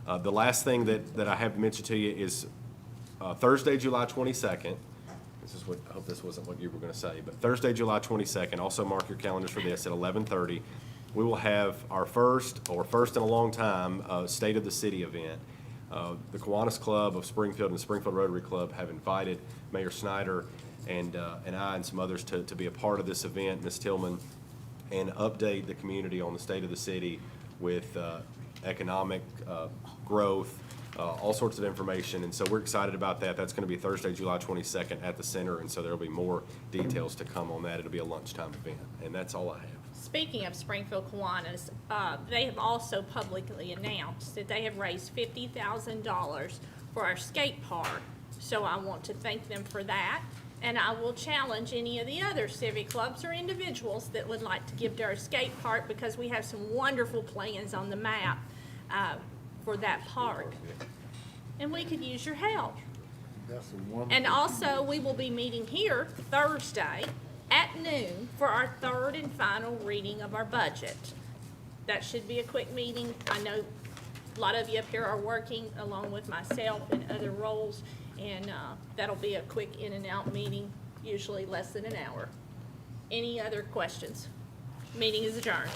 the last thing that I have to mention to you is Thursday, July 22nd. This is what, I hope this wasn't what you were going to say, but Thursday, July 22nd, also mark your calendars for this, at 11:30, we will have our first in a long time, State of the City event. The Kiwanis Club of Springfield and the Springfield Rotary Club have invited Mayor Snyder and I and some others to be a part of this event, Ms. Tillman, and update the community on the state of the city with economic growth, all sorts of information. And so we're excited about that. That's going to be Thursday, July 22nd at the center, and so there will be more details to come on that. It'll be a lunchtime event, and that's all I have. Speaking of Springfield Kiwanis, they have also publicly announced that they have raised $50,000 for our skate park. So I want to thank them for that. And I will challenge any of the other civic clubs or individuals that would like to give to our skate park, because we have some wonderful plans on the map for that park. And we could use your help. And also, we will be meeting here Thursday at noon for our third and final reading of our budget. That should be a quick meeting. I know a lot of you up here are working along with myself in other roles, and that'll be a quick in and out meeting, usually less than an hour. Any other questions? Meeting is adjourned.